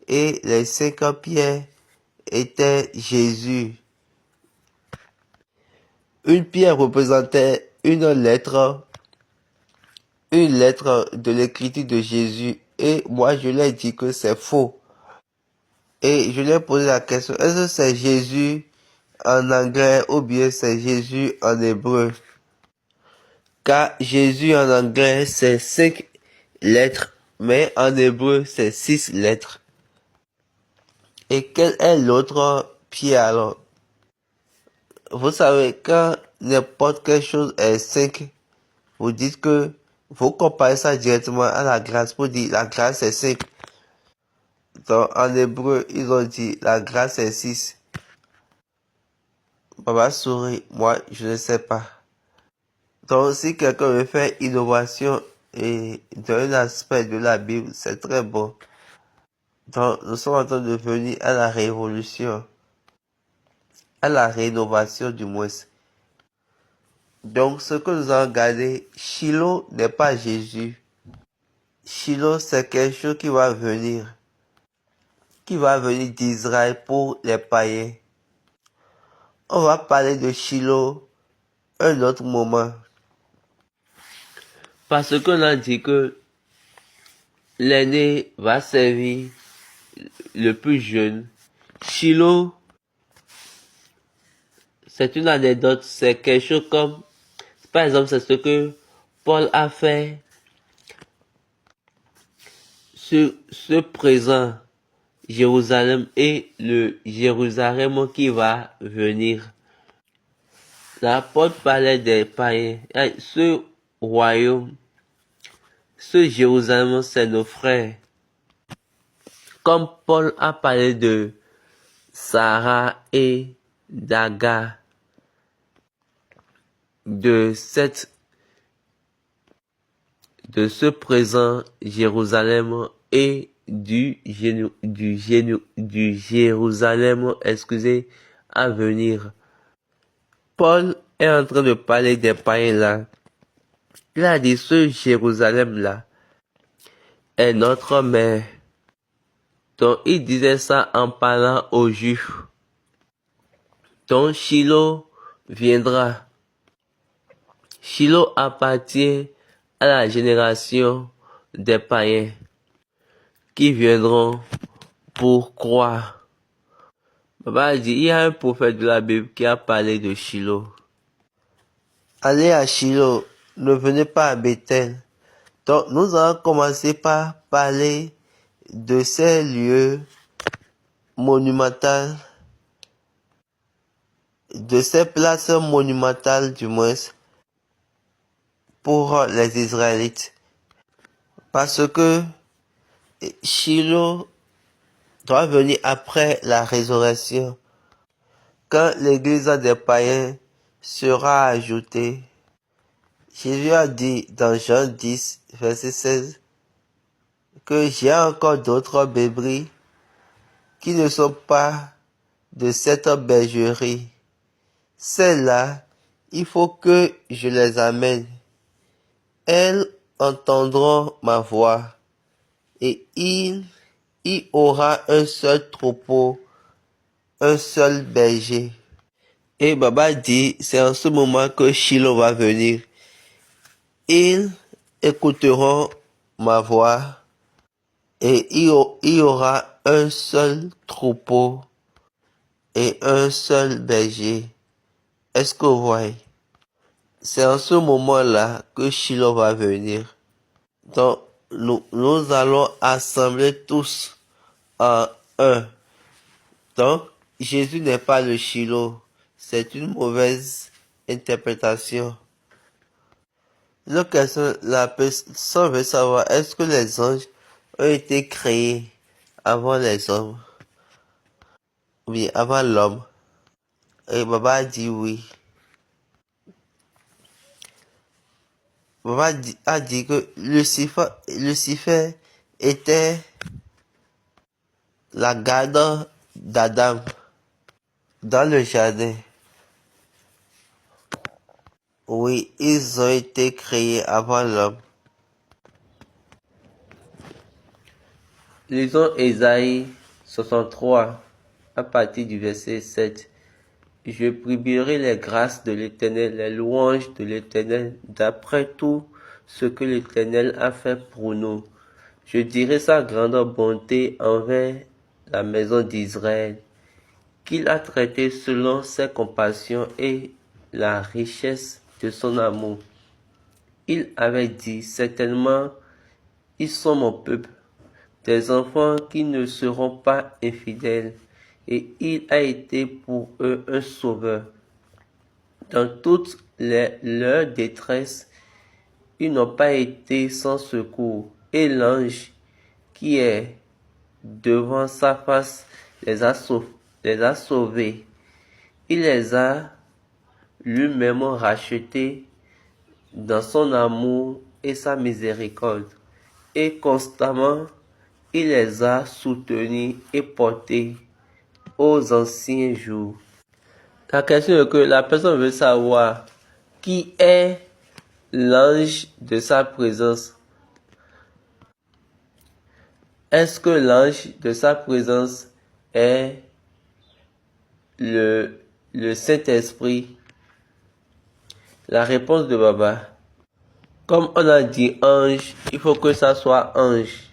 Et les 5 pierres étaient Jésus. Une pierre représentait une lettre une lettre de l'écriture de Jésus et moi je lui ai dit que c'est faux. Et je lui ai posé la question, est-ce que c'est Jésus en anglais ou bien c'est Jésus en hébreu? Car Jésus en anglais c'est 5 lettres, mais en hébreu c'est 6 lettres. Et quel est l'autre pied alors? Vous savez, quand n'importe quelle chose est 5, vous dites que vous comparez ça directement à la grâce pour dire la grâce est 5. Donc en hébreu, ils ont dit la grâce est 6. Papa sourit, moi je ne sais pas. Donc si quelqu'un veut faire innovation et d'un aspect de la Bible, c'est très bon. Donc nous sommes en train de venir à la révolution, à la rénovation du moins. Donc ce que nous avons regardé, Shiloh n'est pas Jésus. Shiloh c'est quelque chose qui va venir d'Israël pour les païens. On va parler de Shiloh un autre moment. Parce qu'on a dit que l'aîné va servir le plus jeune. Shiloh, c'est une anecdote, c'est quelque chose comme, par exemple, c'est ce que Paul a fait sur ce présent Jérusalem et le Jérusalem qui va venir. L'apôtre parlait des païens. Ce royaume, ce Jérusalem, c'est nos frères. Comme Paul a parlé de Sarah et d'Agar, de ce présent Jérusalem et du Jérusalem, à venir. Paul est en train de parler des païens là. Il a dit ce Jérusalem là est notre mère. Donc il disait ça en parlant aux Juifs. Donc Shiloh viendra. Shiloh appartient à la génération des païens qui viendront pour croire. Papa dit, il y a un prophète de la Bible qui a parlé de Shiloh. Allez à Shiloh, ne venez pas à Bethel. Donc nous allons commencer par parler de ces lieux monumentaux, de ces places monumentales du moins, pour les Israélites. Parce que Shiloh doit venir après la résurrection. Quand l'église des païens sera ajoutée, Jésus a dit dans Jean 10, verset 16, que j'ai encore d'autres brebis qui ne sont pas de cette bergerie. Celles-là, il faut que je les amène. Elles entendront ma voix et il y aura un seul troupeau, un seul berger. Et Baba dit, c'est en ce moment que Shiloh va venir. Ils écouteront ma voix et il y aura un seul troupeau et un seul berger. Est-ce que vous voyez? C'est en ce moment-là que Shiloh va venir. Donc, nous allons assembler tous en un. Donc, Jésus n'est pas le Shiloh. C'est une mauvaise interprétation. La question, la personne veut savoir, est-ce que les anges ont été créés avant les hommes? Oui, avant l'homme. Et Baba a dit oui. Baba a dit que Lucifer était la garde d'Adam dans le jardin. Oui, ils ont été créés avant l'homme. Lisons Ésaïe 63 à partir du verset 7. Je publierai les grâces de l'Éternel, les louanges de l'Éternel, d'après tout ce que l'Éternel a fait pour nous. Je dirai sa grande bonté envers la maison d'Israël, qu'il a traité selon ses compassions et la richesse de son amour. Il avait dit, certainement, ils sont mon peuple, des enfants qui ne seront pas infidèles, et il a été pour eux un sauveur. Dans toute leur détresse, ils n'ont pas été sans secours, et l'ange qui est devant sa face les a sauvés. Il les a lui-même rachetés dans son amour et sa miséricorde, et constamment il les a soutenus et portés aux anciens jours. La question est que la personne veut savoir qui est l'ange de sa présence. Est-ce que l'ange de sa présence est le Saint-Esprit? La réponse de Baba. Comme on a dit ange, il faut que ça soit ange.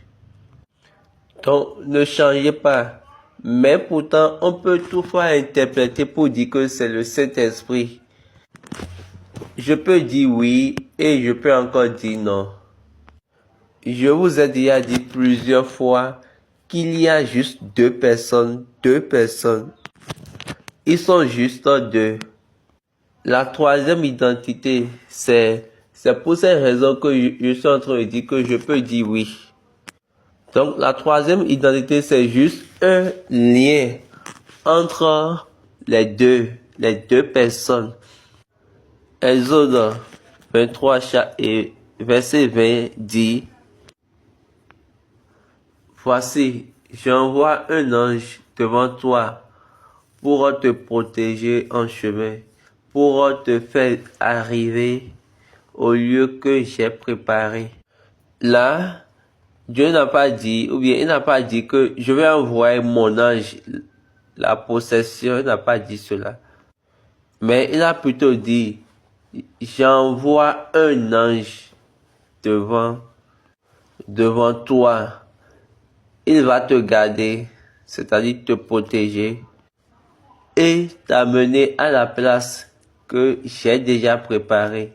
Donc ne changez pas. Mais pourtant, on peut toutefois interpréter pour dire que c'est le Saint-Esprit. Je peux dire oui et je peux encore dire non. Je vous ai déjà dit plusieurs fois qu'il y a juste deux personnes. Ils sont juste deux. La troisième identité, c'est pour cette raison que je suis en train de dire que je peux dire oui. Donc la troisième identité, c'est juste un lien entre les deux personnes. Exode 23 et verset 20 dit, voici, j'envoie un ange devant toi pour te protéger en chemin, pour te faire arriver au lieu que j'ai préparé. Là, Dieu n'a pas dit, ou bien il n'a pas dit que je vais envoyer mon ange. La possession n'a pas dit cela. Mais il a plutôt dit, j'envoie un ange devant toi. Il va te garder, c'est-à-dire te protéger et t'amener à la place que j'ai déjà préparée.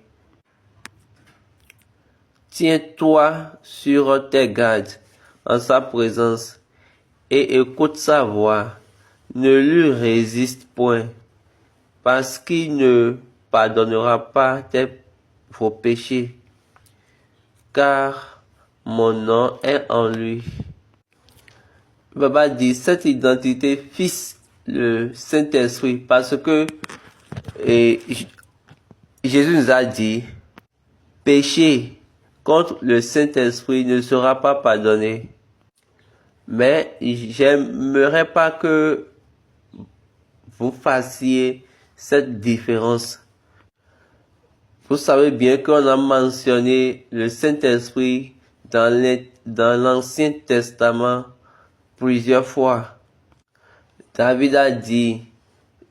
Tiens-toi sur tes gardes en sa présence et écoute sa voix. Ne lui résiste point, parce qu'il ne pardonnera pas vos péchés, car mon nom est en lui. Baba dit cette identité fils le Saint-Esprit, parce que Jésus nous a dit, péché contre le Saint-Esprit ne sera pas pardonné. Mais j'aimerais pas que vous fassiez cette différence. Vous savez bien qu'on a mentionné le Saint-Esprit dans l'Ancien Testament plusieurs fois. David a dit,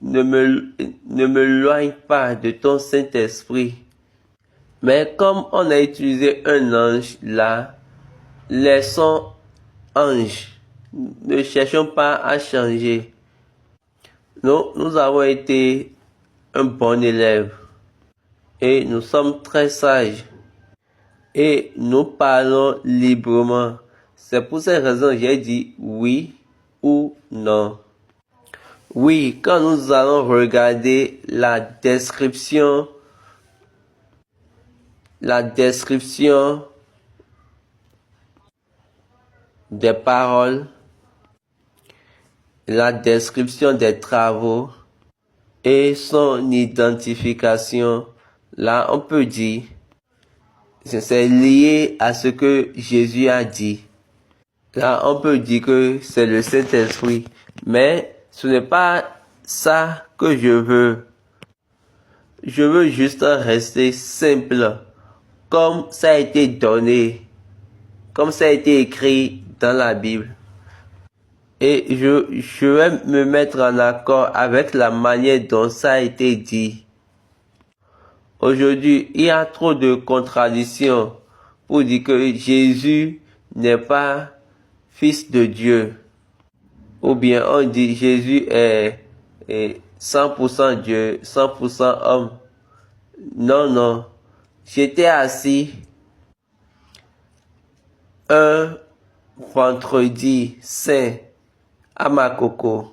ne me loigne pas de ton Saint-Esprit. Mais comme on a utilisé un ange là, laissons ange. Ne cherchons pas à changer. Nous avons été un bon élève et nous sommes très sages et nous parlons librement. C'est pour cette raison que j'ai dit oui ou non. Oui, quand nous allons regarder la description des paroles, la description des travaux et son identification, là on peut dire c'est lié à ce que Jésus a dit. Là on peut dire que c'est le Saint-Esprit, mais ce n'est pas ça que je veux. Je veux juste rester simple, comme ça a été donné, comme ça a été écrit dans la Bible. Et je vais me mettre en accord avec la manière dont ça a été dit. Aujourd'hui, il y a trop de contradictions pour dire que Jésus n'est pas fils de Dieu. Ou bien on dit Jésus est 100% Dieu, 100% homme. Non, non. J'étais assis un vendredi saint à Makoko.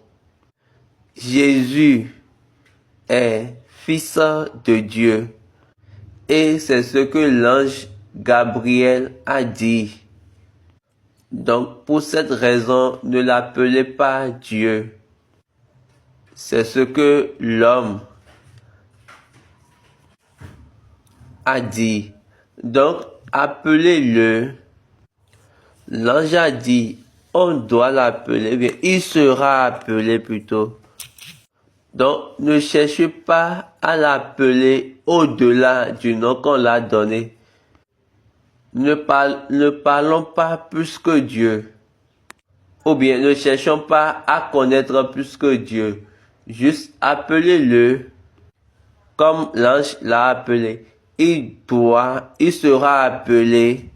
Jésus est fils de Dieu. Et c'est ce que l'ange Gabriel a dit. Donc, pour cette raison, ne l'appelez pas Dieu. C'est ce que l'homme a dit. Donc, appelez-le. L'ange a dit, on doit l'appeler, bien, il sera appelé plutôt. Donc, ne cherchez pas à l'appeler au-delà du nom qu'on l'a donné. Ne parlons pas plus que Dieu. Ou bien, ne cherchons pas à connaître plus que Dieu. Juste appelez-le comme l'ange l'a appelé. Il sera appelé.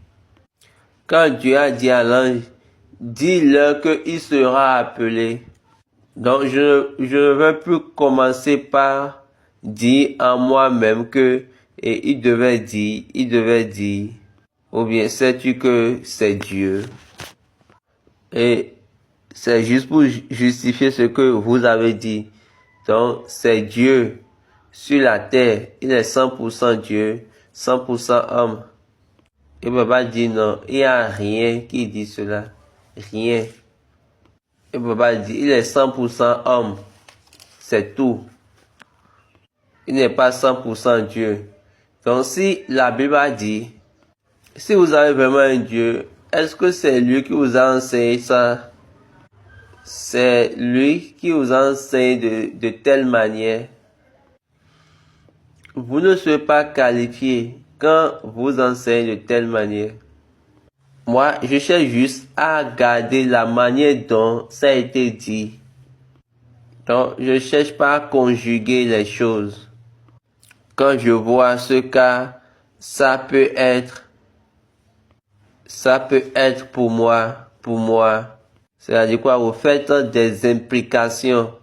Quand Dieu a dit à l'ange, dis-leur qu'il sera appelé. Donc, je ne veux plus commencer par dire en moi-même que il devait dire. Ou bien, sais-tu que c'est Dieu? Et c'est juste pour justifier ce que vous avez dit. Donc, c'est Dieu sur la terre. Il est 100% Dieu, 100% homme. Il ne peut pas dire non. Il n'y a rien qui dit cela. Rien. Il ne peut pas dire, il est 100% homme. C'est tout. Il n'est pas 100% Dieu. Donc si la Bible a dit, si vous avez vraiment un Dieu, est-ce que c'est lui qui vous a enseigné ça? C'est lui qui vous enseigne de telle manière. Vous ne serez pas qualifié quand vous enseignez de telle manière. Moi, je cherche juste à garder la manière dont ça a été dit. Donc, je cherche pas à conjuguer les choses. Quand je vois ce cas, ça peut être pour moi. C'est-à-dire quoi? Vous faites des implications.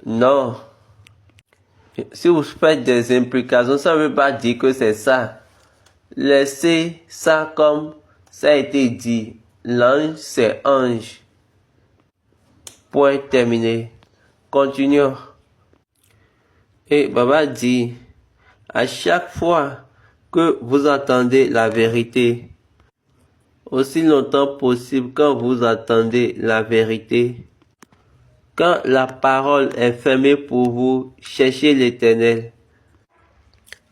Non. Si vous faites des implications, ça ne veut pas dire que c'est ça. Laissez ça comme ça a été dit. L'ange, c'est ange. Point terminé. Continuons. Et Baba dit, à chaque fois que vous entendez la vérité, aussi longtemps possible quand vous attendez la vérité, quand la parole est fermée pour vous, cherchez l'Éternel.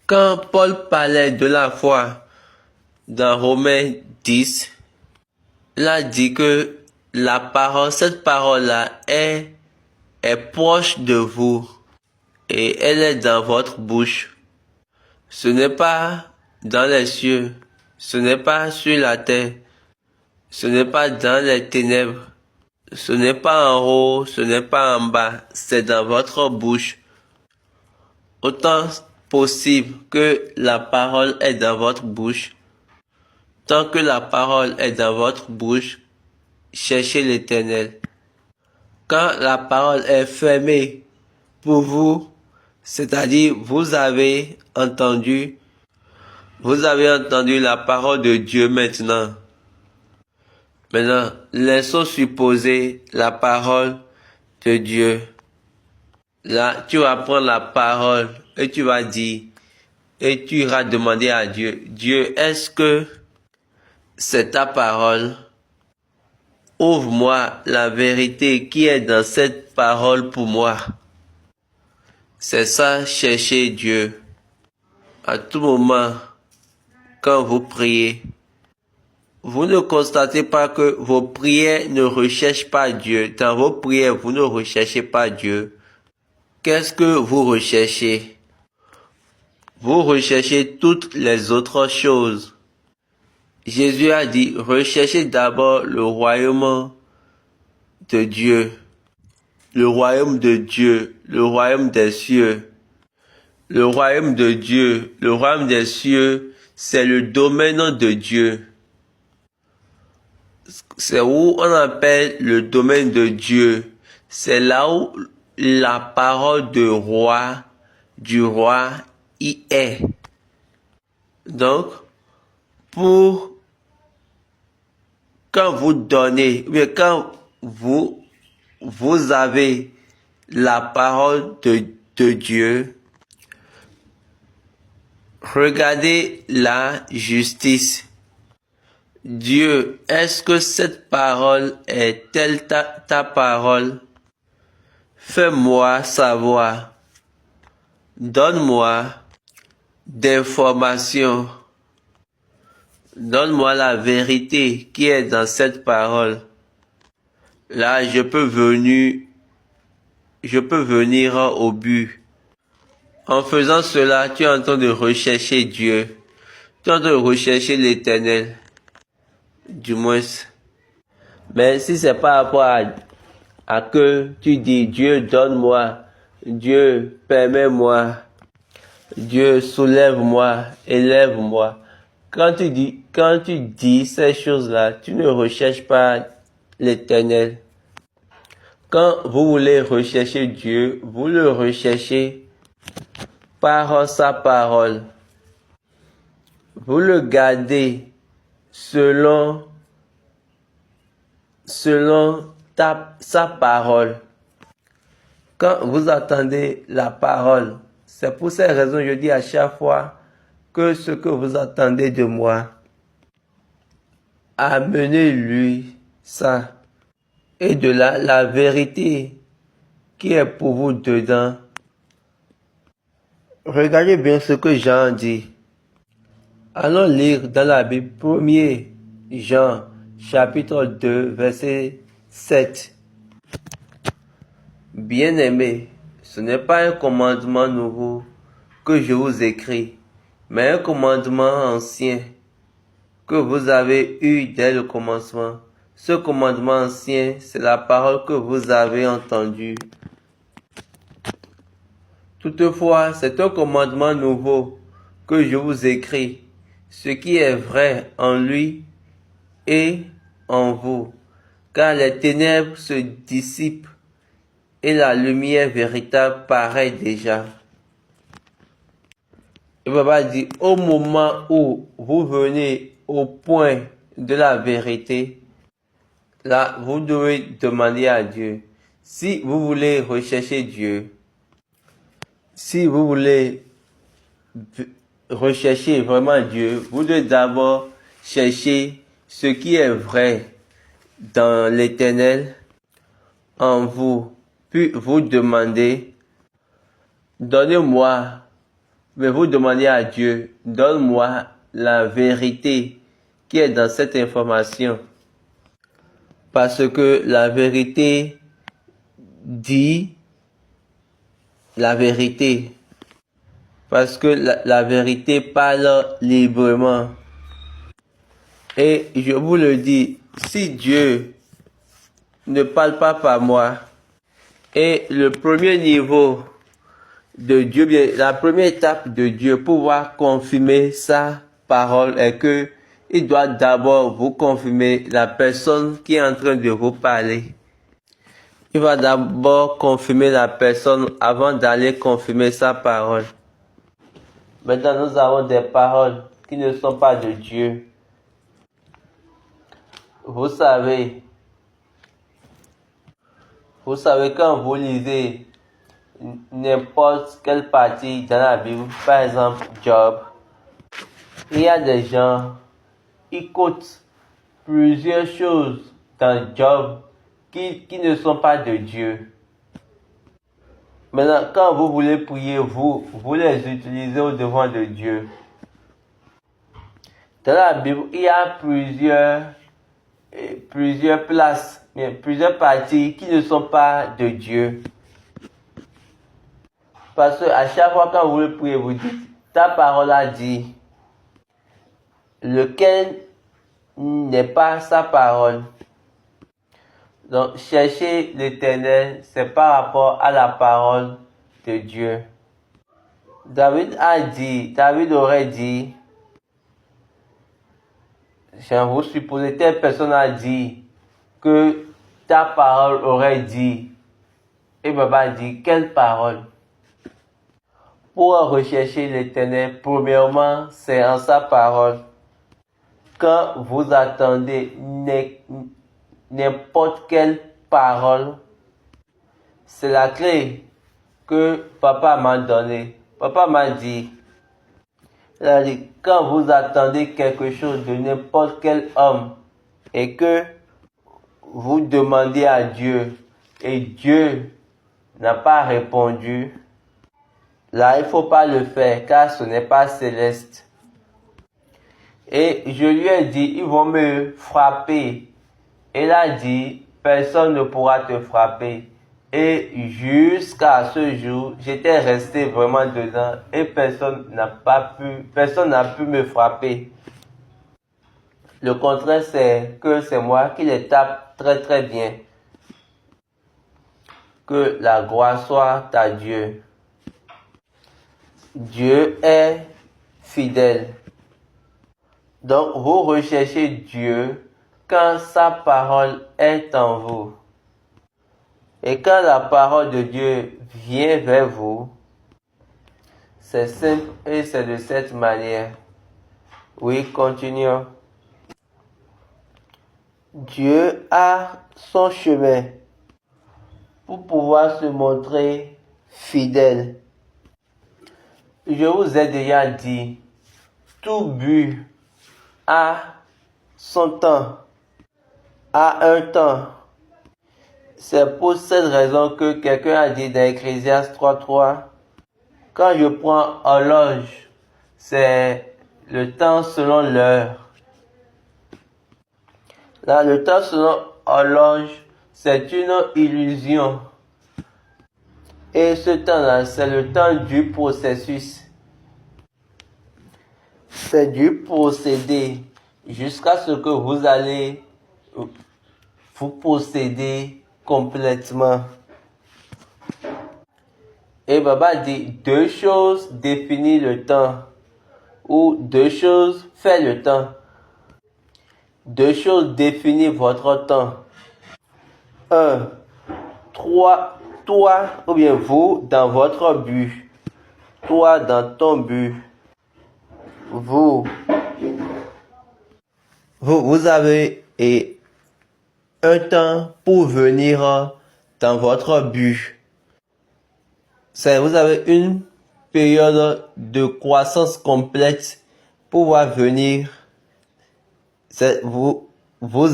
Quand Paul parlait de la foi dans Romains 10, il a dit que la parole, cette parole-là est proche de vous et elle est dans votre bouche. Ce n'est pas dans les cieux, ce n'est pas sur la terre, ce n'est pas dans les ténèbres, ce n'est pas en haut, ce n'est pas en bas, c'est dans votre bouche. Autant possible que la parole est dans votre bouche. Tant que la parole est dans votre bouche, cherchez l'Éternel. Quand la parole est fermée pour vous, c'est-à-dire vous avez entendu la parole de Dieu maintenant. Maintenant, laissons supposer la parole de Dieu. Là, tu vas prendre la parole et tu vas dire, et tu iras demander à Dieu, Dieu, est-ce que c'est ta parole? Ouvre-moi la vérité qui est dans cette parole pour moi. C'est ça, chercher Dieu. À tout moment, quand vous priez, vous ne constatez pas que vos prières ne recherchent pas Dieu. Dans vos prières, vous ne recherchez pas Dieu. Qu'est-ce que vous recherchez? Vous recherchez toutes les autres choses. Jésus a dit, recherchez d'abord le royaume de Dieu. Le royaume de Dieu, le royaume des cieux. Le royaume de Dieu, le royaume des cieux, c'est le domaine de Dieu. C'est où on appelle le domaine de Dieu. C'est là où la parole du roi y est. Donc, quand vous donnez, ou bien quand vous avez la parole de Dieu, regardez la justice. Dieu, est-ce que cette parole est telle ta parole? Fais-moi savoir. Donne-moi d'informations. Donne-moi la vérité qui est dans cette parole. Là, je peux venir au but. En faisant cela, tu es en train de rechercher Dieu. Tu es en train de rechercher l'Éternel. Du moins. Mais si c'est par rapport à que tu dis Dieu donne-moi, Dieu permets-moi, Dieu soulève-moi, élève-moi. Quand tu dis ces choses-là, tu ne recherches pas l'Éternel. Quand vous voulez rechercher Dieu, vous le recherchez par sa parole. Vous le gardez selon sa parole. Quand vous attendez la parole, c'est pour ces raisons que je dis à chaque fois que ce que vous attendez de moi, amenez-lui ça. Et de là, la vérité qui est pour vous dedans. Regardez bien ce que Jean dit. Allons lire dans la Bible 1er Jean, chapitre 2, verset 7. Bien-aimés, ce n'est pas un commandement nouveau que je vous écris, mais un commandement ancien que vous avez eu dès le commencement. Ce commandement ancien, c'est la parole que vous avez entendue. Toutefois, c'est un commandement nouveau que je vous écris, ce qui est vrai en lui et en vous, car les ténèbres se dissipent et la lumière véritable paraît déjà. Et Papa dit, au moment où vous venez au point de la vérité, là, vous devez demander à Dieu. Si vous voulez rechercher Dieu, si vous voulez rechercher vraiment Dieu, vous devez d'abord chercher ce qui est vrai dans l'Éternel en vous. Puis vous demandez, donnez-moi, mais vous demandez à Dieu, donne-moi la vérité qui est dans cette information. Parce que la vérité dit la vérité. Parce que la vérité parle librement. Et je vous le dis, si Dieu ne parle pas par moi, et le premier niveau de Dieu, bien, la première étape de Dieu pour pouvoir confirmer sa parole est que il doit d'abord vous confirmer la personne qui est en train de vous parler. Il va d'abord confirmer la personne avant d'aller confirmer sa parole. Maintenant, nous avons des paroles qui ne sont pas de Dieu. Vous savez quand vous lisez n'importe quelle partie dans la Bible, par exemple Job, il y a des gens, ils quotent plusieurs choses dans Job qui ne sont pas de Dieu. Maintenant, quand vous voulez prier, vous les utilisez au devant de Dieu. Dans la Bible, il y a plusieurs places, plusieurs parties qui ne sont pas de Dieu. Parce que à chaque fois quand vous voulez prier, vous dites, ta parole a dit, lequel n'est pas sa parole. Donc, chercher l'Éternel, c'est par rapport à la parole de Dieu. David aurait dit, j'en supposer, telle personne a dit que ta parole aurait dit. Et Baba dit, quelle parole? Pour rechercher l'Éternel, premièrement, c'est en sa parole. Quand vous attendez n'importe quelle parole, c'est la clé que papa m'a donnée. Papa m'a dit, quand vous attendez quelque chose de n'importe quel homme et que vous demandez à Dieu et Dieu n'a pas répondu, là il ne faut pas le faire car ce n'est pas céleste. Et je lui ai dit, ils vont me frapper. Il a dit, personne ne pourra te frapper. Et jusqu'à ce jour, j'étais resté vraiment dedans et personne n'a pu me frapper. Le contraire, c'est que c'est moi qui les tape très très bien. Que la gloire soit à Dieu. Dieu est fidèle. Donc, vous recherchez Dieu quand sa parole est en vous. Et quand la parole de Dieu vient vers vous, c'est simple et c'est de cette manière. Oui, continuons. Dieu a son chemin pour pouvoir se montrer fidèle. Je vous ai déjà dit, tout but a son temps, a un temps. C'est pour cette raison que quelqu'un a dit dans Ecclésiaste 3.3, quand je prends horloge, c'est le temps selon l'heure. Là, le temps selon horloge, c'est une illusion. Et ce temps-là, c'est le temps du processus. C'est du procédé jusqu'à ce que vous allez vous posséder complètement. Et Baba dit, deux choses définissent le temps. Ou deux choses font le temps. Deux choses définissent votre temps. Toi, ou bien vous, dans votre but. Toi, dans ton but. Vous avez un temps pour venir dans votre but. Vous avez une période de croissance complète pour pouvoir venir. Vous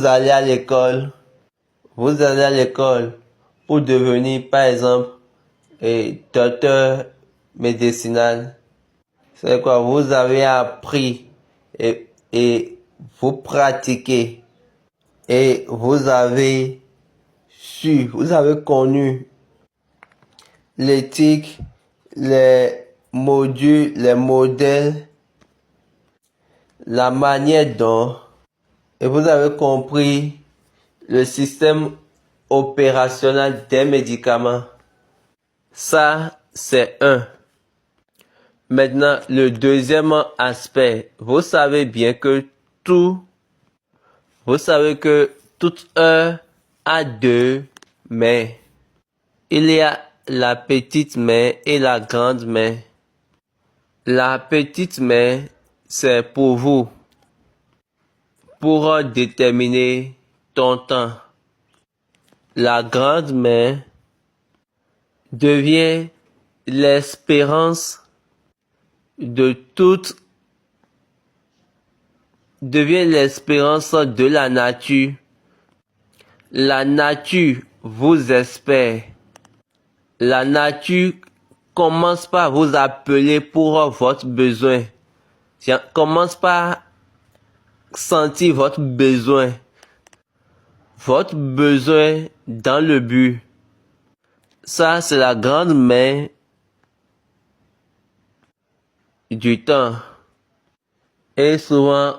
allez à l'école. Vous allez à l'école pour devenir, par exemple, docteur médicinal. C'est quoi? Vous avez appris et vous pratiquez. Et vous avez connu l'éthique, les modules, les modèles, la manière dont, et vous avez compris le système opérationnel des médicaments. Ça, c'est un. Maintenant, le deuxième aspect, vous savez bien que toute heure a deux mains. Il y a la petite main et la grande main. La petite main, c'est pour vous, pour déterminer ton temps. La grande main devient l'espérance de la nature. La nature vous espère. La nature commence par vous appeler pour votre besoin. Commence par sentir votre besoin. Votre besoin dans le but. Ça, c'est la grande main du temps. Et souvent,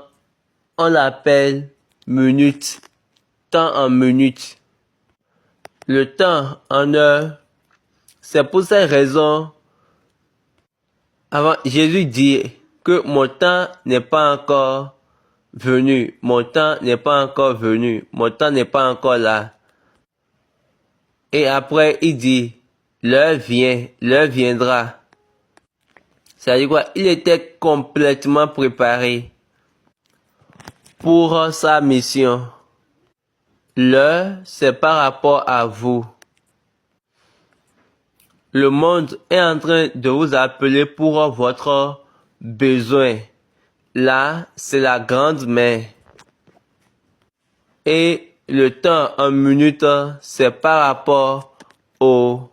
on l'appelle minute. Temps en minute. Le temps en heure. C'est pour cette raison Avant, Jésus dit que mon temps n'est pas encore venu, mon temps n'est pas encore venu, mon temps n'est pas encore là. Et après, il dit, l'heure vient, l'heure viendra. C'est-à-dire quoi? Il était complètement préparé pour sa mission. L'heure, c'est par rapport à vous. Le monde est en train de vous appeler pour votre besoin. Là, c'est la grande main. Et le temps en minute, c'est par rapport au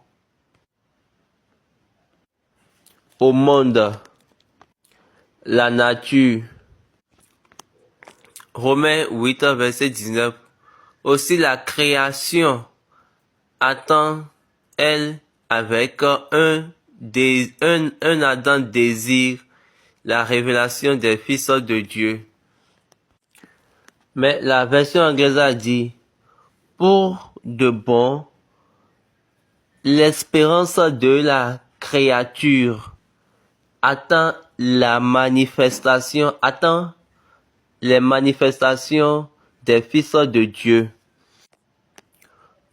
monde, la nature. Romains 8, verset 19. Aussi la création attend, elle, avec un ardent désir, la révélation des fils de Dieu. Mais la version anglaise a dit, pour de bon, l'espérance de la créature attend les manifestations des fils de Dieu.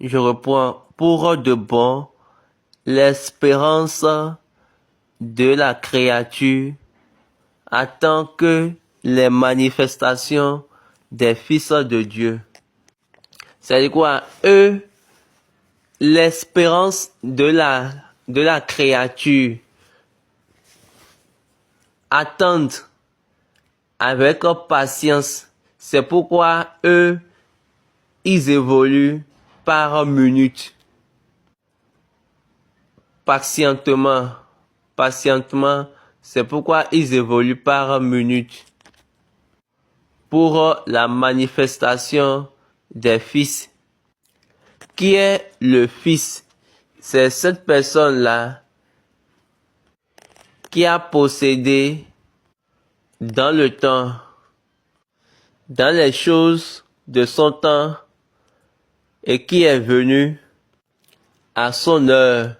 Je reprends, pour de bon, l'espérance de la créature attend que les manifestations des fils de Dieu. C'est quoi? Eux, l'espérance de la créature attendent avec patience. C'est pourquoi eux, ils évoluent par minute. Patientement, c'est pourquoi ils évoluent par minute. Pour la manifestation des fils. Qui est le fils? C'est cette personne-là qui a possédé dans le temps, dans les choses de son temps, et qui est venu à son heure.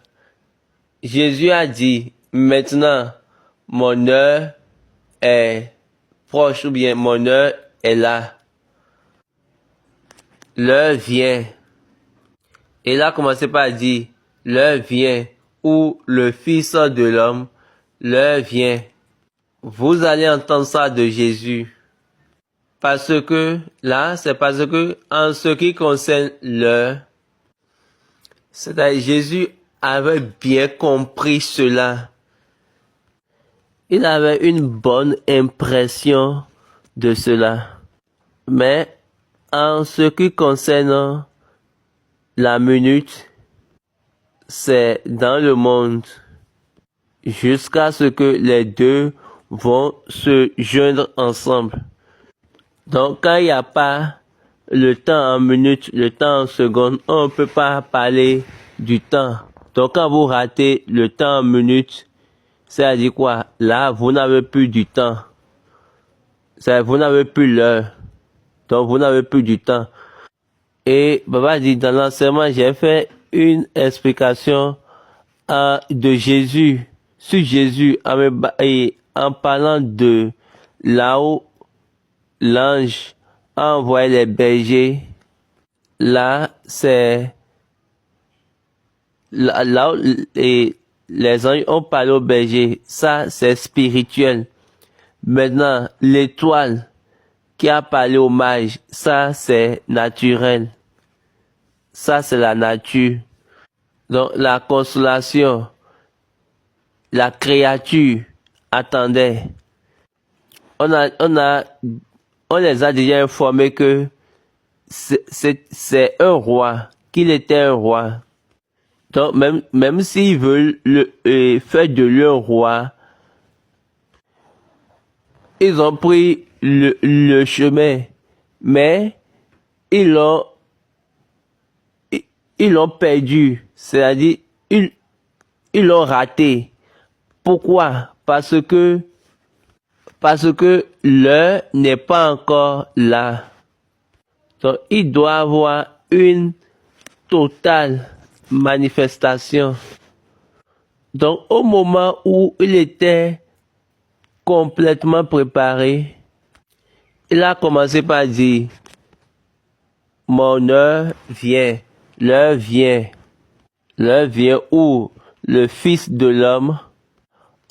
Jésus a dit, maintenant, mon heure est proche, ou bien mon heure est là. L'heure vient. Et là, commencez par dire, l'heure vient, ou le Fils de l'homme, l'heure vient. Vous allez entendre ça de Jésus. Parce que, là, c'est parce que, en ce qui concerne l'heure, c'est-à-dire Jésus avait bien compris cela. Il avait une bonne impression de cela. Mais, en ce qui concerne la minute, c'est dans le monde, jusqu'à ce que les deux vont se joindre ensemble. Donc, quand il n'y a pas le temps en minutes, le temps en secondes, on ne peut pas parler du temps. Donc, quand vous ratez le temps en minutes, c'est-à-dire quoi? Là, vous n'avez plus du temps. C'est-à-dire, vous n'avez plus l'heure. Donc, vous n'avez plus du temps. Et Baba dit, dans l'enseignement, j'ai fait une explication de Jésus, sur Jésus, en parlant de là où l'ange a envoyé les bergers. Là, c'est là où les anges ont parlé aux bergers. Ça, c'est spirituel. Maintenant, l'étoile qui a parlé aux mages, ça, c'est naturel. Ça, c'est la nature. Donc, la consolation, la créature attendait. On les a déjà informés que c'est un roi, qu'il était un roi. Donc, même s'ils veulent faire de lui un roi, ils ont pris le chemin, mais ils l'ont perdu. C'est-à-dire, ils l'ont raté. Pourquoi? Parce que l'heure n'est pas encore là. Donc, il doit avoir une totale manifestation Donc, au moment où il était complètement préparé, il a commencé par dire, mon heure vient, l'heure vient, l'heure vient où le Fils de l'homme,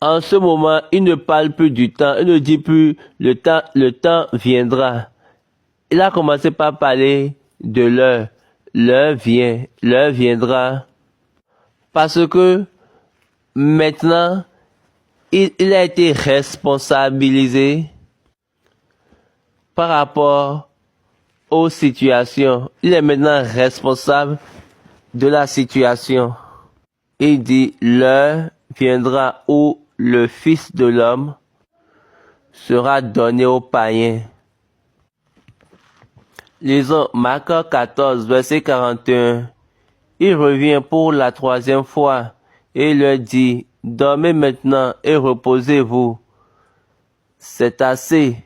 en ce moment, il ne parle plus du temps, il ne dit plus le temps viendra. Il a commencé par parler de l'heure. L'heure vient, l'heure viendra. Parce que maintenant, il a été responsabilisé par rapport aux situations. Il est maintenant responsable de la situation. Il dit, l'heure viendra où le Fils de l'homme sera donné aux païens. Lisons Marc 14, verset 41. Il revient pour la troisième fois et leur dit, dormez maintenant et reposez-vous. C'est assez.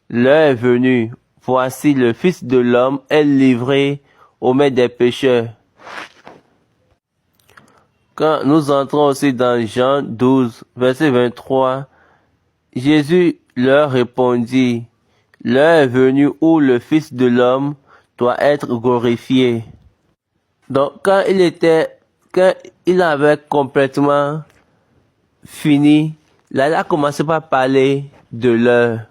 L'heure est venue. Voici le Fils de l'homme est livré aux mains des pécheurs. Quand nous entrons aussi dans Jean 12, verset 23, Jésus leur répondit, l'heure est venue où le Fils de l'homme doit être glorifié. Donc, quand il avait complètement fini, là, il a commencé par parler de l'heure.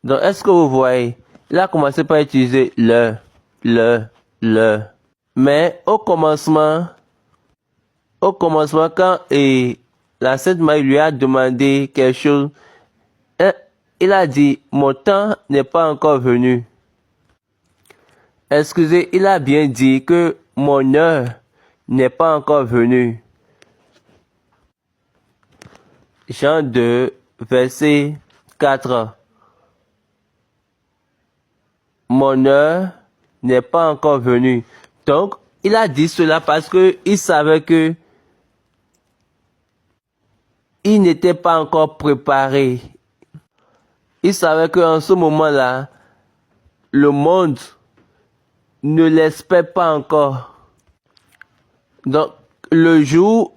Donc, est-ce que vous voyez? Il a commencé par utiliser l'heure. Mais au commencement, quand la Sainte Marie lui a demandé quelque chose, il a dit, mon temps n'est pas encore venu. Excusez, il a bien dit que mon heure n'est pas encore venue. Jean 2, verset 4. Mon heure n'est pas encore venue. Donc, il a dit cela parce que il savait que il n'était pas encore préparé. Il savait qu'en ce moment-là, le monde ne l'espère pas encore. Donc, le jour,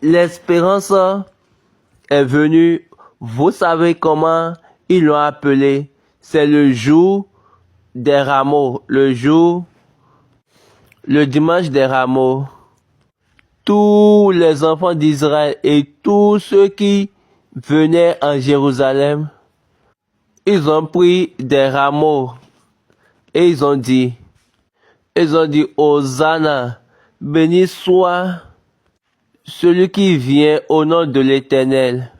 l'espérance est venue. Vous savez comment ils l'ont appelé. C'est le jour des rameaux. Le dimanche des rameaux. Tous les enfants d'Israël et tous ceux qui venaient en Jérusalem, ils ont pris des rameaux et ils ont dit, Hosanna, béni soit celui qui vient au nom de l'Éternel,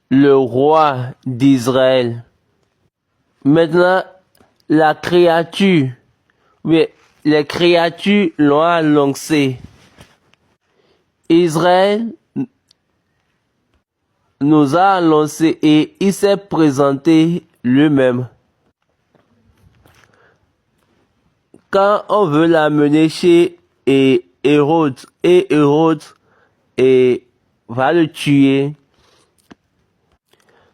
le roi d'Israël. Maintenant, les créatures l'ont annoncé. Israël nous a annoncé et il s'est présenté lui-même. Quand on veut l'amener chez Hérode, et Hérode va le tuer,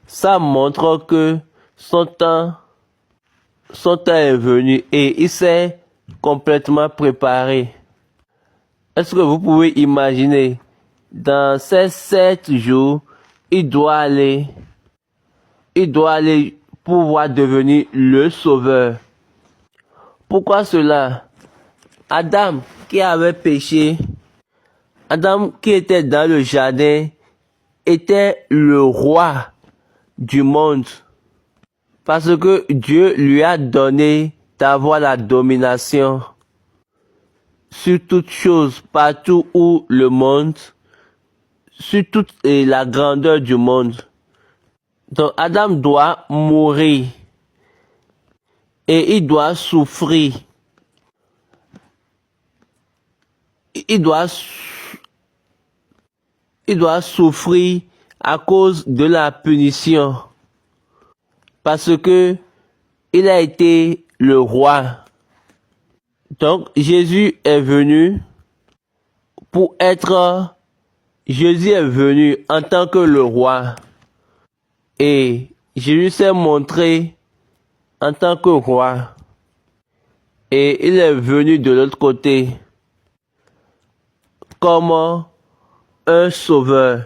ça montre que son temps est venu et il s'est complètement préparé. Est-ce que vous pouvez imaginer, dans ces 7 jours, il doit aller pouvoir devenir le sauveur. Pourquoi cela? Adam qui avait péché, Adam qui était dans le jardin, était le roi du monde. Parce que Dieu lui a donné d'avoir la domination sur toute chose, partout où le monde, sur toute la grandeur du monde. Donc Adam doit mourir et il doit souffrir. Il doit souffrir à cause de la punition. Parce que il a été le roi. Donc Jésus est venu en tant que le roi. Et Jésus s'est montré en tant que roi. Et il est venu de l'autre côté comme un sauveur.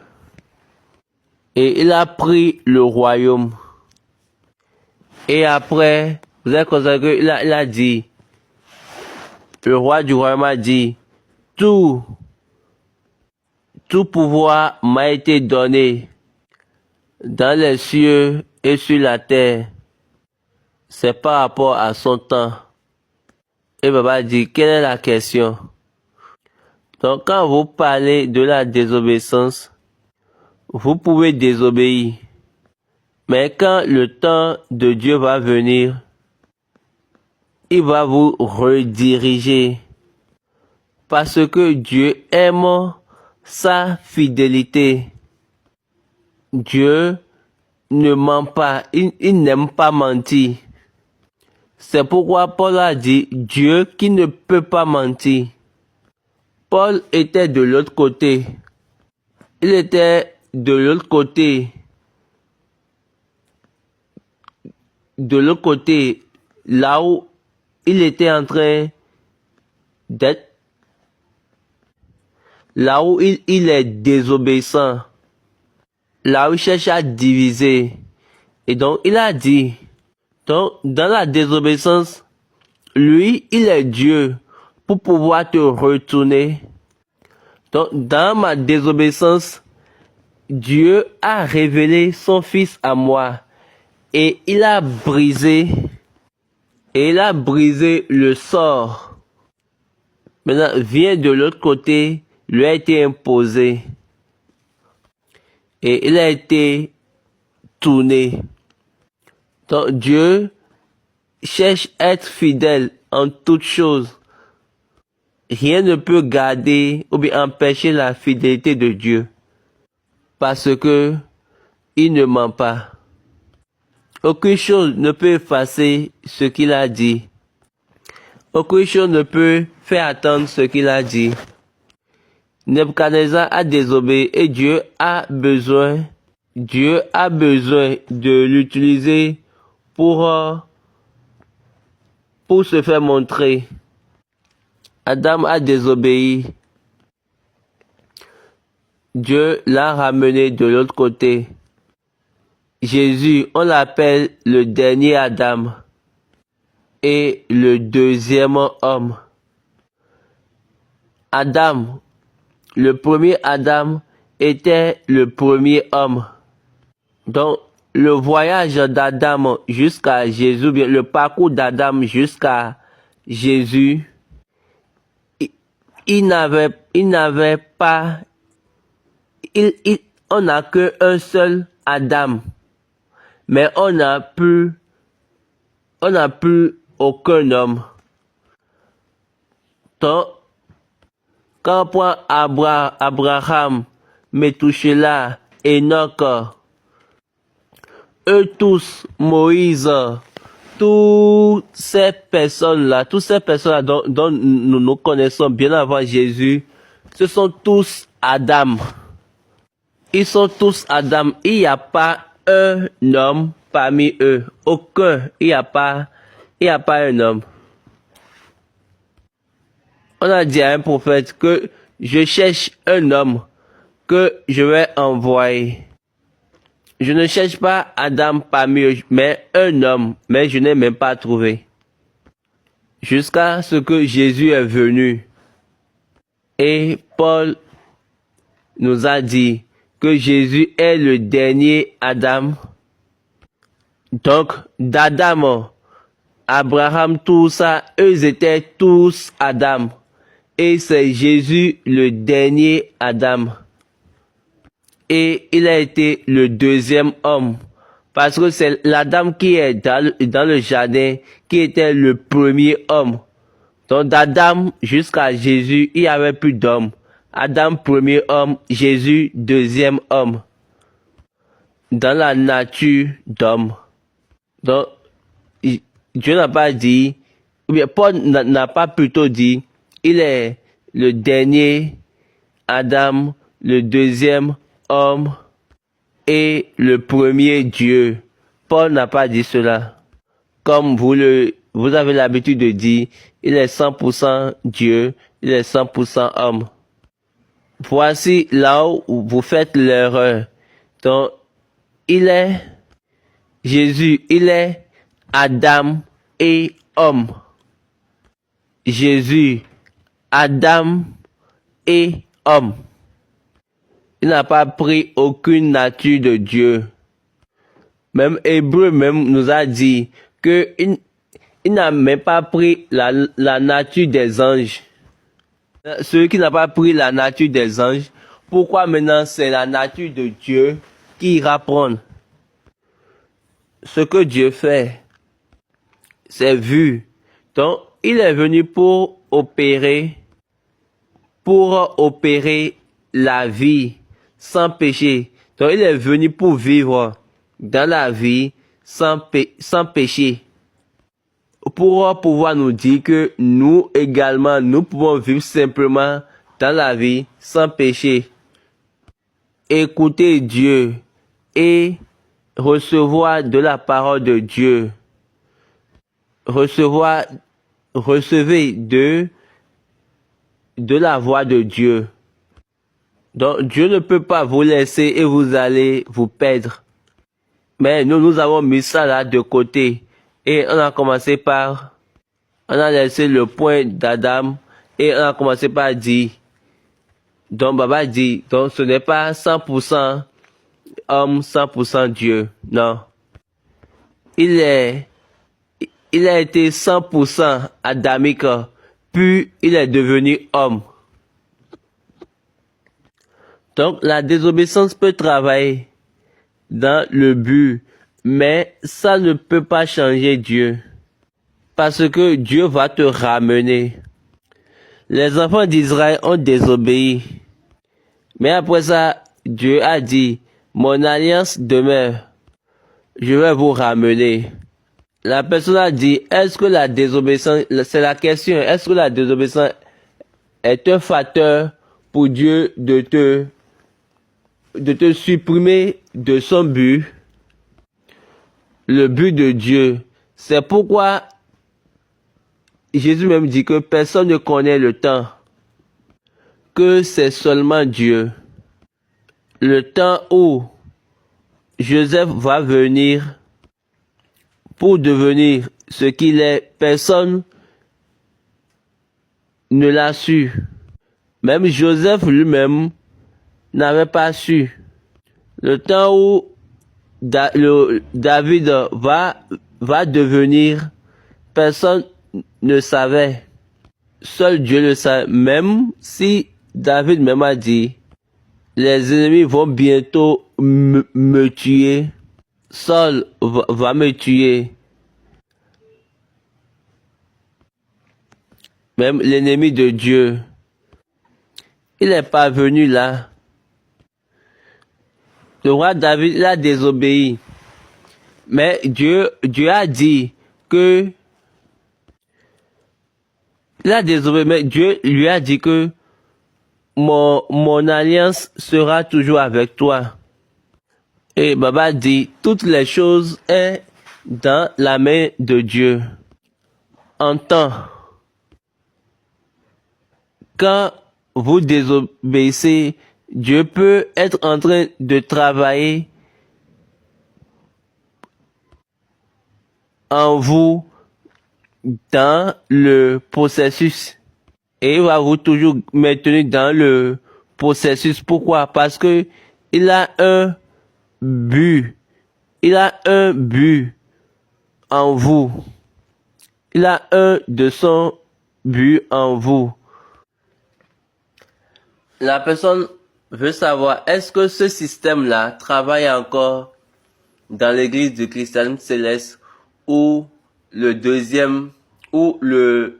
Et il a pris le royaume. Et après, vous avez constaté qu'il a dit, le roi du royaume a dit, tout pouvoir m'a été donné dans les cieux et sur la terre. C'est par rapport à son temps. Et Baba dit, quelle est la question? Donc quand vous parlez de la désobéissance, vous pouvez désobéir. Mais quand le temps de Dieu va venir, il va vous rediriger. Parce que Dieu aime sa fidélité. Dieu ne ment pas, il n'aime pas mentir. C'est pourquoi Paul a dit Dieu qui ne peut pas mentir. Paul était de l'autre côté. Il était de l'autre côté. De l'autre côté, là où il était en train d'être, là où il est désobéissant, là où il cherche à diviser. Et donc, il a dit, donc, dans la désobéissance, lui, il est Dieu pour pouvoir te retourner. Donc, dans ma désobéissance, Dieu a révélé son Fils à moi. Et il a brisé le sort. Maintenant, vient de l'autre côté, lui a été imposé. Et il a été tourné. Donc Dieu cherche à être fidèle en toutes choses. Rien ne peut garder ou bien empêcher la fidélité de Dieu. Parce que il ne ment pas. Aucune chose ne peut effacer ce qu'il a dit. Aucune chose ne peut faire attendre ce qu'il a dit. Nebuchadnezzar a désobéi et Dieu a besoin de l'utiliser pour se faire montrer. Adam a désobéi. Dieu l'a ramené de l'autre côté. Jésus, on l'appelle le dernier Adam et le deuxième homme. Adam, le premier Adam était le premier homme. Donc, le voyage d'Adam jusqu'à Jésus, bien le parcours d'Adam jusqu'à Jésus, on n'a qu'un seul Adam. Mais on n'a plus aucun homme. Donc, quand on prend Abraham, Methuselah, Enoch, eux tous, Moïse, toutes ces personnes-là dont nous connaissons bien avant Jésus, ce sont tous Adam. Ils sont tous Adam. Il n'y a pas un homme parmi eux. Aucun. Il n'y a pas un homme. On a dit à un prophète que je cherche un homme que je vais envoyer. Je ne cherche pas Adam parmi eux, mais un homme, mais je n'ai même pas trouvé. Jusqu'à ce que Jésus est venu. Et Paul nous a dit que Jésus est le dernier Adam. Donc, d'Adam, Abraham, tout ça, eux étaient tous Adam. Et c'est Jésus le dernier Adam. Et il a été le deuxième homme. Parce que c'est l'Adam qui est dans le jardin, qui était le premier homme. Donc d'Adam jusqu'à Jésus, il n'y avait plus d'homme. Adam, premier homme, Jésus, deuxième homme. Dans la nature d'homme. Donc, Dieu n'a pas dit, ou bien Paul n'a pas plutôt dit, il est le dernier Adam, le deuxième homme et le premier Dieu. Paul n'a pas dit cela. Comme vous avez l'habitude de dire, il est 100% Dieu, il est 100% homme. voici là où vous faites l'erreur. Donc, Jésus, il est Adam et homme. Jésus, Adam et homme. Il n'a pas pris aucune nature de Dieu. Même Hébreu même nous a dit que il n'a même pas pris la nature des anges. Celui qui n'a pas pris la nature des anges, pourquoi maintenant c'est la nature de Dieu qui ira prendre? Ce que Dieu fait, c'est vu. Donc, il est venu pour opérer la vie sans péché. Donc, il est venu pour vivre dans la vie sans péché. Pour pouvoir nous dire que nous également, nous pouvons vivre simplement dans la vie sans péché. Écouter Dieu et recevoir de la parole de Dieu. Recevez de la voix de Dieu. Donc Dieu ne peut pas vous laisser et vous allez vous perdre. Mais nous avons mis ça là de côté. Et on a laissé le point d'Adam et on a commencé par dire, donc Baba dit, donc ce n'est pas 100% homme, 100% Dieu. Non. Il a été 100% adamique, puis il est devenu homme. Donc la désobéissance peut travailler dans le but, mais ça ne peut pas changer Dieu. Parce que Dieu va te ramener. Les enfants d'Israël ont désobéi. Mais après ça, Dieu a dit, mon alliance demeure. Je vais vous ramener. La personne a dit, est-ce que la désobéissance, c'est la question, est-ce que la désobéissance est un facteur pour Dieu de te supprimer de son but? Le but de Dieu. C'est pourquoi Jésus même dit que personne ne connaît le temps, que c'est seulement Dieu. Le temps où Joseph va venir pour devenir ce qu'il est, personne ne l'a su. Même Joseph lui-même n'avait pas su. Le temps où David va devenir, personne ne savait. Seul Dieu le savait. Même si David même a dit, les ennemis vont bientôt me tuer. Saul va me tuer. Même l'ennemi de Dieu, il n'est pas venu là. Le roi David, il a désobéi. Mais Dieu a dit que il a désobéi, mais Dieu lui a dit que mon alliance sera toujours avec toi. Et Baba dit, toutes les choses sont dans la main de Dieu. En temps, quand vous désobéissez, Dieu peut être en train de travailler en vous dans le processus. Et il va vous toujours maintenir dans le processus. Pourquoi? Parce que il a un but. Il a un but en vous. Il a un de son but en vous. La personne veut savoir, est-ce que ce système-là travaille encore dans l'église du christianisme céleste ou le deuxième, ou le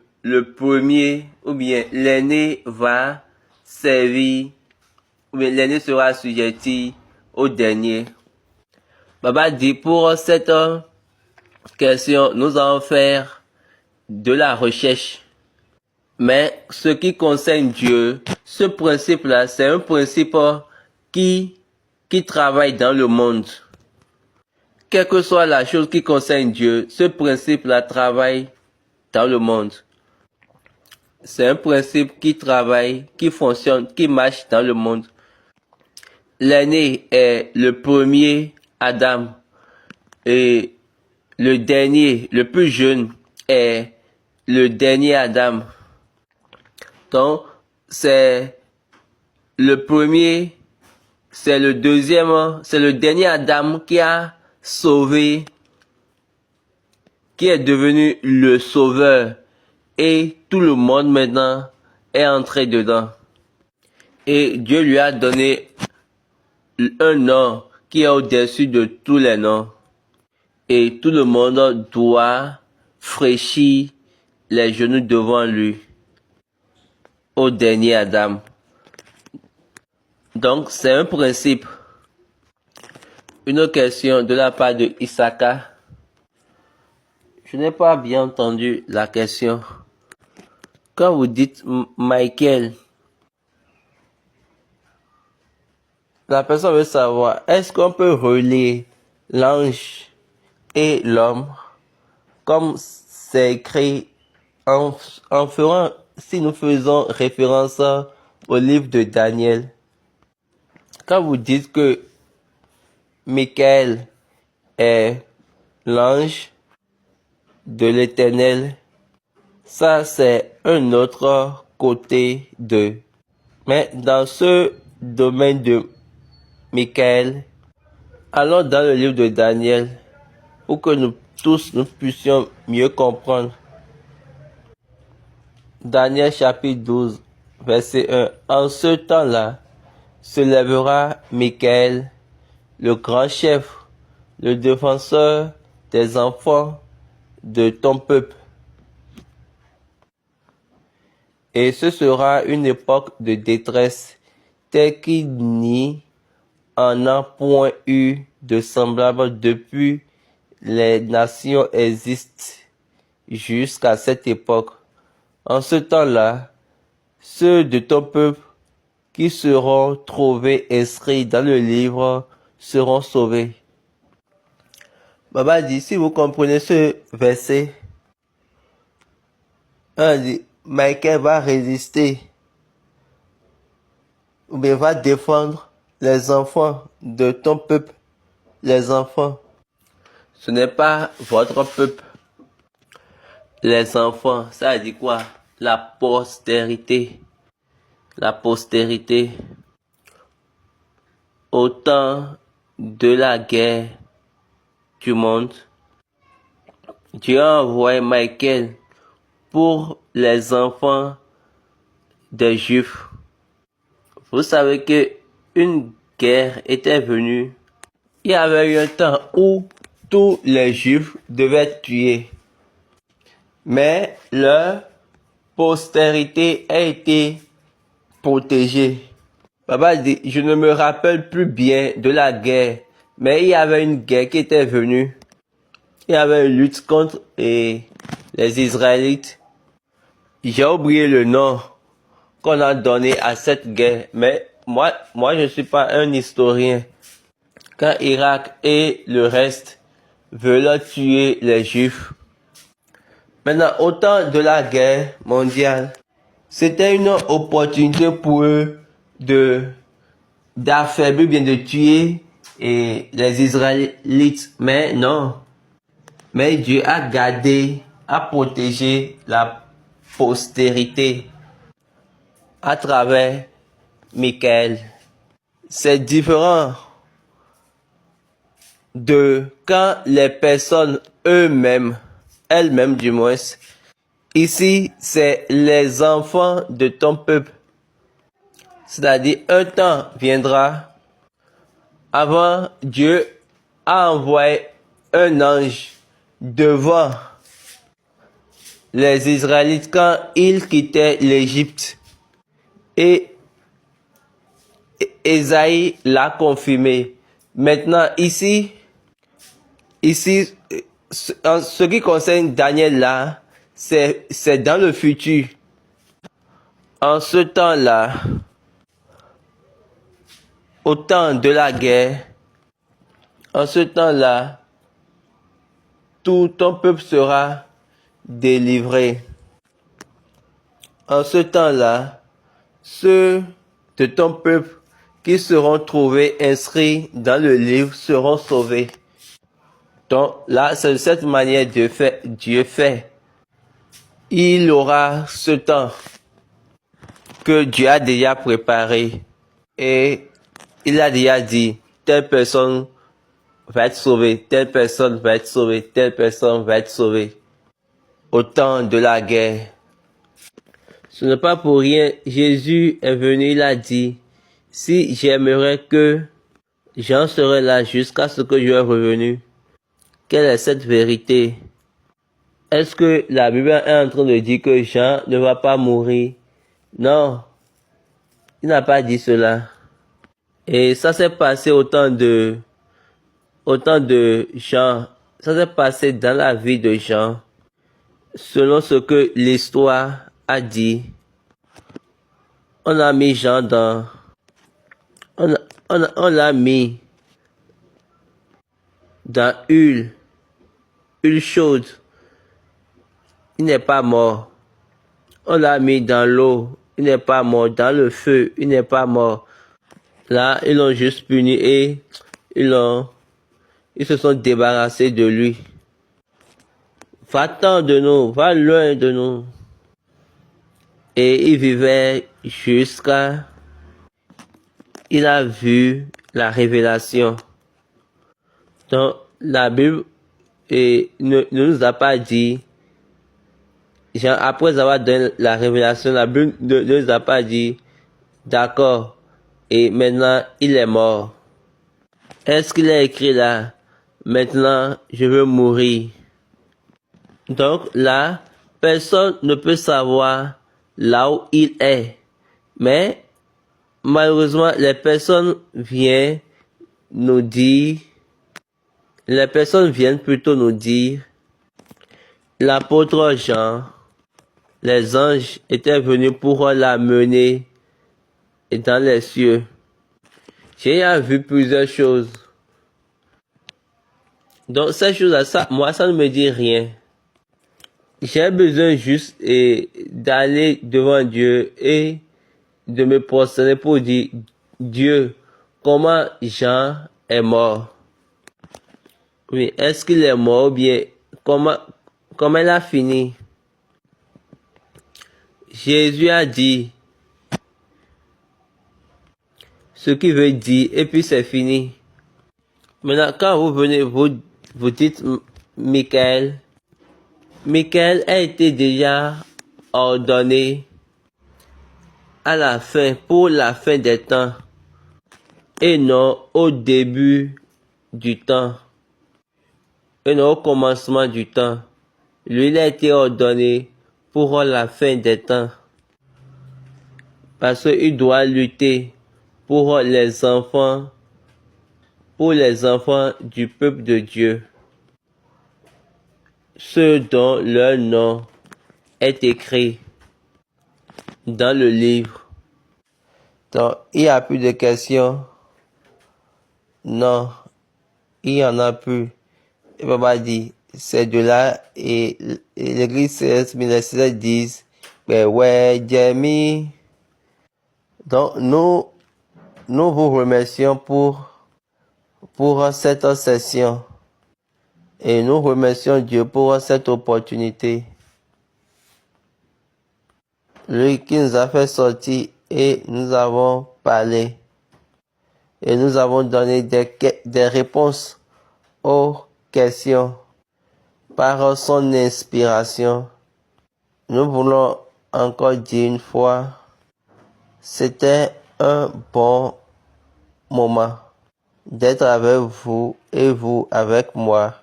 premier, ou bien l'aîné va servir, ou bien l'aîné sera assujetti au dernier. Baba dit, pour cette question, nous allons faire de la recherche. Mais ce qui concerne Dieu, ce principe-là, c'est un principe qui travaille dans le monde. Quelle que soit la chose qui concerne Dieu, ce principe-là travaille dans le monde. C'est un principe qui travaille, qui fonctionne, qui marche dans le monde. L'aîné est le premier Adam et le dernier, le plus jeune, est le dernier Adam. Donc, c'est le premier, c'est le deuxième, c'est le dernier Adam qui a sauvé, qui est devenu le sauveur. Et tout le monde maintenant est entré dedans. Et Dieu lui a donné un nom qui est au-dessus de tous les noms. Et tout le monde doit fraîchir les genoux devant lui, au dernier Adam. Donc, c'est un principe. Une autre question de la part de Issaka. Je n'ai pas bien entendu la question. Quand vous dites Michael, la personne veut savoir, est-ce qu'on peut relier l'ange et l'homme comme c'est écrit en faisant, si nous faisons référence au livre de Daniel. Quand vous dites que Michael est l'ange de l'Éternel, ça c'est un autre côté de. Mais dans ce domaine de Michael, allons dans le livre de Daniel pour que nous tous nous puissions mieux comprendre. Daniel chapitre 12, verset 1. En ce temps-là, se lèvera Michael, le grand chef, le défenseur des enfants de ton peuple. Et ce sera une époque de détresse, telle qu'il n'y en a point eu de semblable depuis les nations existent jusqu'à cette époque. En ce temps-là, ceux de ton peuple qui seront trouvés inscrits dans le livre seront sauvés. Baba dit, si vous comprenez ce verset, on dit, Michael va résister, ou bien va défendre les enfants de ton peuple, les enfants. Ce n'est pas votre peuple. Les enfants, ça dit quoi? La postérité. La postérité. Au temps de la guerre du monde, Dieu a envoyé Michael pour les enfants des Juifs. Vous savez que une guerre était venue. Il y avait eu un temps où tous les Juifs devaient être tués. Mais leur postérité a été protégée. Papa dit, je ne me rappelle plus bien de la guerre, mais il y avait une guerre qui était venue. Il y avait une lutte contre les Israélites. J'ai oublié le nom qu'on a donné à cette guerre, mais moi je ne suis pas un historien. Quand Irak et le reste veulent tuer les Juifs. Maintenant, au temps de la guerre mondiale, c'était une opportunité pour eux d'affaiblir, bien de tuer les Israélites. Mais non. Mais Dieu a gardé, a protégé la postérité à travers Michael. C'est différent de quand les personnes elles-mêmes du moins. Ici, c'est les enfants de ton peuple. C'est-à-dire, un temps viendra. Avant, Dieu a envoyé un ange devant les Israélites quand ils quittaient l'Égypte. Et Ésaïe l'a confirmé. Maintenant, ici, en ce qui concerne Daniel là, c'est dans le futur. En ce temps-là, au temps de la guerre, en ce temps-là, tout ton peuple sera délivré. En ce temps-là, ceux de ton peuple qui seront trouvés inscrits dans le livre seront sauvés. Donc là, c'est de cette manière Dieu fait. Il aura ce temps que Dieu a déjà préparé et il a déjà dit, telle personne va être sauvée, telle personne va être sauvée, telle personne va être sauvée. Au temps de la guerre. Ce n'est pas pour rien, Jésus est venu, il a dit, si j'aimerais que Jean serait là jusqu'à ce que je sois revenu. Quelle est cette vérité? Est-ce que la Bible est en train de dire que Jean ne va pas mourir? Non, il n'a pas dit cela. Et ça s'est passé au temps de Jean. Ça s'est passé dans la vie de Jean. Selon ce que l'histoire a dit, on a mis Jean on l'a mis dans huile chaude. Il n'est pas mort. On l'a mis dans l'eau. Il n'est pas mort. Dans le feu. Il n'est pas mort. Là, ils l'ont juste puni et ils se sont débarrassés de lui. Va-t'en de nous. Va loin de nous. Et il vivait jusqu'à... Il a vu la révélation. Donc, la Bible ne nous a pas dit... Après avoir donné la révélation, la Bible ne nous a pas dit, d'accord, et maintenant il est mort. Est-ce qu'il est écrit là, maintenant je veux mourir? Donc là, personne ne peut savoir là où il est. Mais malheureusement, les personnes viennent plutôt nous dire, l'apôtre Jean, les anges étaient venus pour l'amener dans les cieux. J'ai vu plusieurs choses. Donc ces choses-là, moi, ça ne me dit rien. J'ai besoin juste d'aller devant Dieu et de me prosterner pour dire, Dieu, comment Jean est mort? Oui, est-ce qu'il est mort ou bien comment il a fini? Jésus a dit ce qu'il veut dire et puis c'est fini. Maintenant, quand vous venez, vous dites Michael a été déjà ordonné pour la fin des temps et non au début du temps et non au commencement du temps. Lui, il a été ordonné pour la fin des temps. Parce qu'il doit lutter pour les enfants du peuple de Dieu. Ceux dont leur nom est écrit dans le livre. Donc, il n'y a plus de questions. Non, il n'y en a plus. Et papa dit, c'est de là, et l'église céleste 1910, ben ouais, Jamie. Donc, nous vous remercions pour cette session. Et nous remercions Dieu pour cette opportunité. Lui qui nous a fait sortir et nous avons parlé. Et nous avons donné des réponses aux questions par son inspiration. Nous voulons encore dire une fois, c'était un bon moment d'être avec vous et vous avec moi.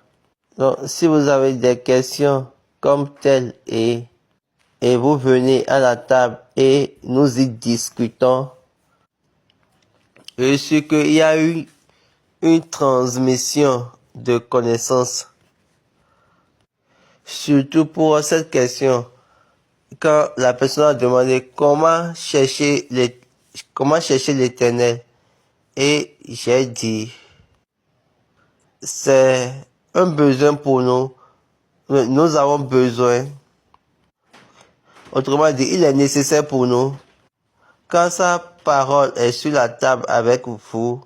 Donc, si vous avez des questions comme telles et vous venez à la table et nous y discutons, je suis qu'il y a eu une transmission de connaissances. Surtout pour cette question, quand la personne a demandé comment chercher l'Éternel, et j'ai dit, c'est un besoin pour nous. Nous avons besoin. Autrement dit, il est nécessaire pour nous, quand sa parole est sur la table avec vous,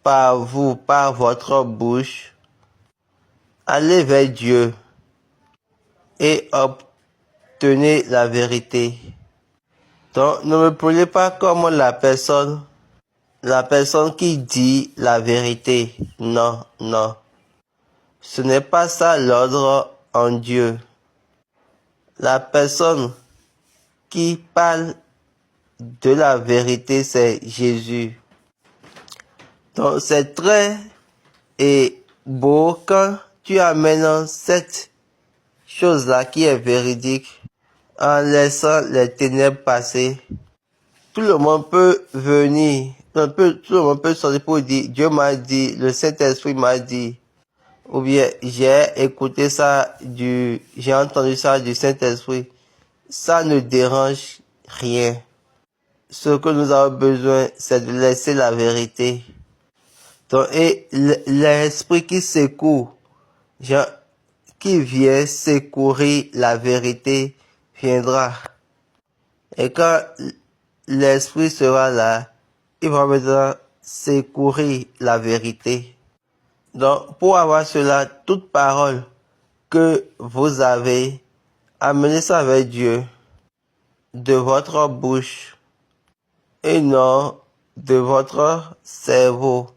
par votre bouche, allez vers Dieu et obtenez la vérité. Donc, ne me prenez pas comme la personne qui dit la vérité. Non, non. Ce n'est pas ça l'ordre en Dieu. La personne qui parle de la vérité, c'est Jésus. Donc, c'est très beau quand tu amènes cette chose-là qui est véridique en laissant les ténèbres passer. Tout le monde peut venir, tout le monde peut sortir pour dire, Dieu m'a dit, le Saint-Esprit m'a dit, ou bien j'ai écouté ça j'ai entendu ça du Saint-Esprit. Ça ne dérange rien. Ce que nous avons besoin, c'est de laisser la vérité. Donc, et l'esprit qui secoue, qui vient secourir la vérité, viendra. Et quand l'esprit sera là, il va maintenant secourir la vérité. Donc, pour avoir cela, toute parole que vous avez, amenez ça avec Dieu, de votre bouche, et non de votre cerveau,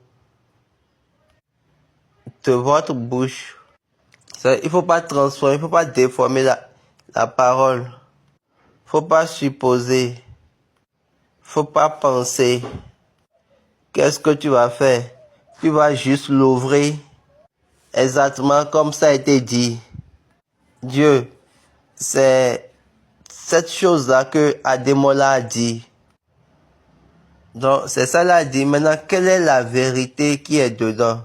de votre bouche. Il faut pas transformer, il faut pas déformer la parole. Faut pas supposer. Faut pas penser. Qu'est-ce que tu vas faire? Tu vas juste l'ouvrir exactement comme ça a été dit. Dieu, c'est cette chose-là que Ademola a dit. Donc, c'est ça l'a dit. Maintenant, quelle est la vérité qui est dedans?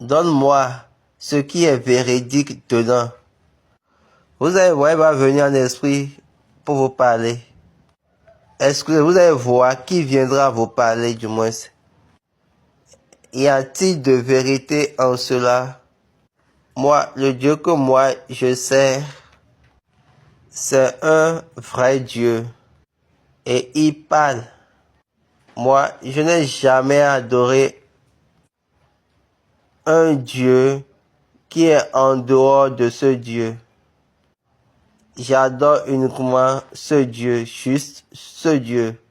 Donne-moi ce qui est véridique dedans. Vous allez voir, il va venir en esprit pour vous parler. Excusez, vous allez voir qui viendra vous parler du moins. Y a-t-il de vérité en cela? Moi, le Dieu que moi je sers, c'est un vrai Dieu. Et il parle. Moi, je n'ai jamais adoré un Dieu qui est en dehors de ce Dieu. J'adore uniquement ce Dieu, juste ce Dieu.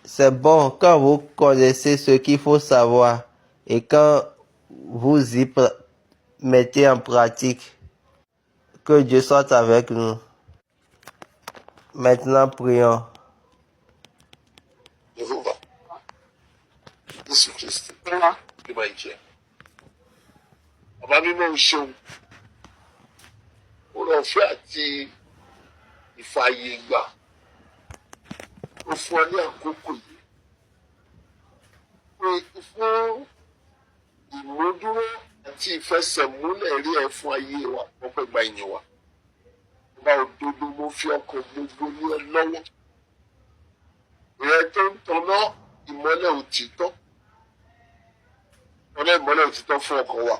C'est bon quand vous connaissez ce qu'il faut savoir et quand vous y mettez en pratique. Que Dieu soit avec nous. Maintenant, prions. Jehovah, Jésù Kristi, bí máa jẹ. Bàbá mímọ́ ń ṣeun, ó lọ fẹ́ àti ìfààyè gbà, ó fún ọ ní àkókò yìí. Pé fún ìmúdúró àti ìfẹsẹ̀múlẹ̀ rí ẹ fún ayé wa, wọ́n pẹ́ gba ìyìn wa. Bá òdodo mo fi ọkàn gbogbo ní ẹ lọ́wọ́. Ìrẹ́ tó ń tanná ìmọ́lẹ̀ òtítọ́. Ọlẹ́ ìmọ́lẹ̀ òtítọ́ fún ọkàn wa.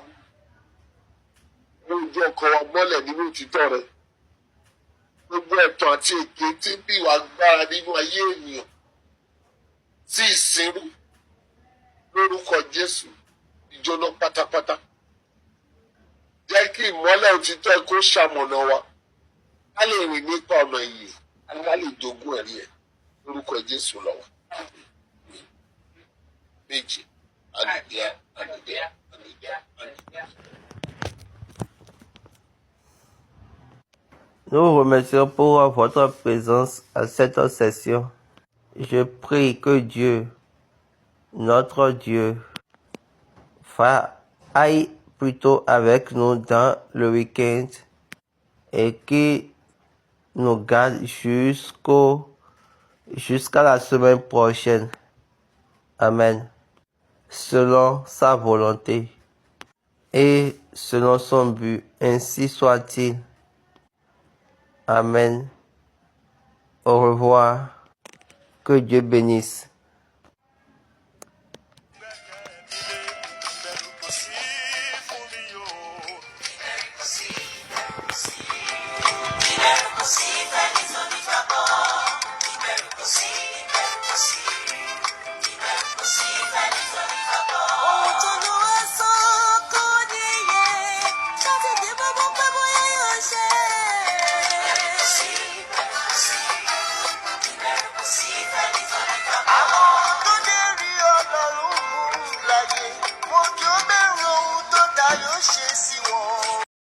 Mo jẹ́ ọkàn wa mọ́lẹ̀ nínú òtítọ́ rẹ. Gbogbo ẹ̀tàn àti èké tí ń bí wa gbára nínú ayé ènìyàn. Sí ìsinmi lórúkọ Jésù ìjóná pátápátá. Jẹ́ kí ìmọ́lẹ̀ òtítọ́ kó ṣamọ̀nà wa. Ká lè rìn nípa ọ̀nà ìyè. Ká lè jogún ẹ̀rí ẹ̀ lórúkọ Jésù lọ́wọ́. Méjì. Hallelujah, hallelujah, hallelujah, hallelujah. Nous remercions pour votre présence à cette session. Je prie que Dieu, notre Dieu, aille plutôt avec nous dans le week-end et qu'il nous garde jusqu'à la semaine prochaine. Amen. Selon sa volonté et selon son but, ainsi soit-il. Amen. Au revoir. Que Dieu bénisse.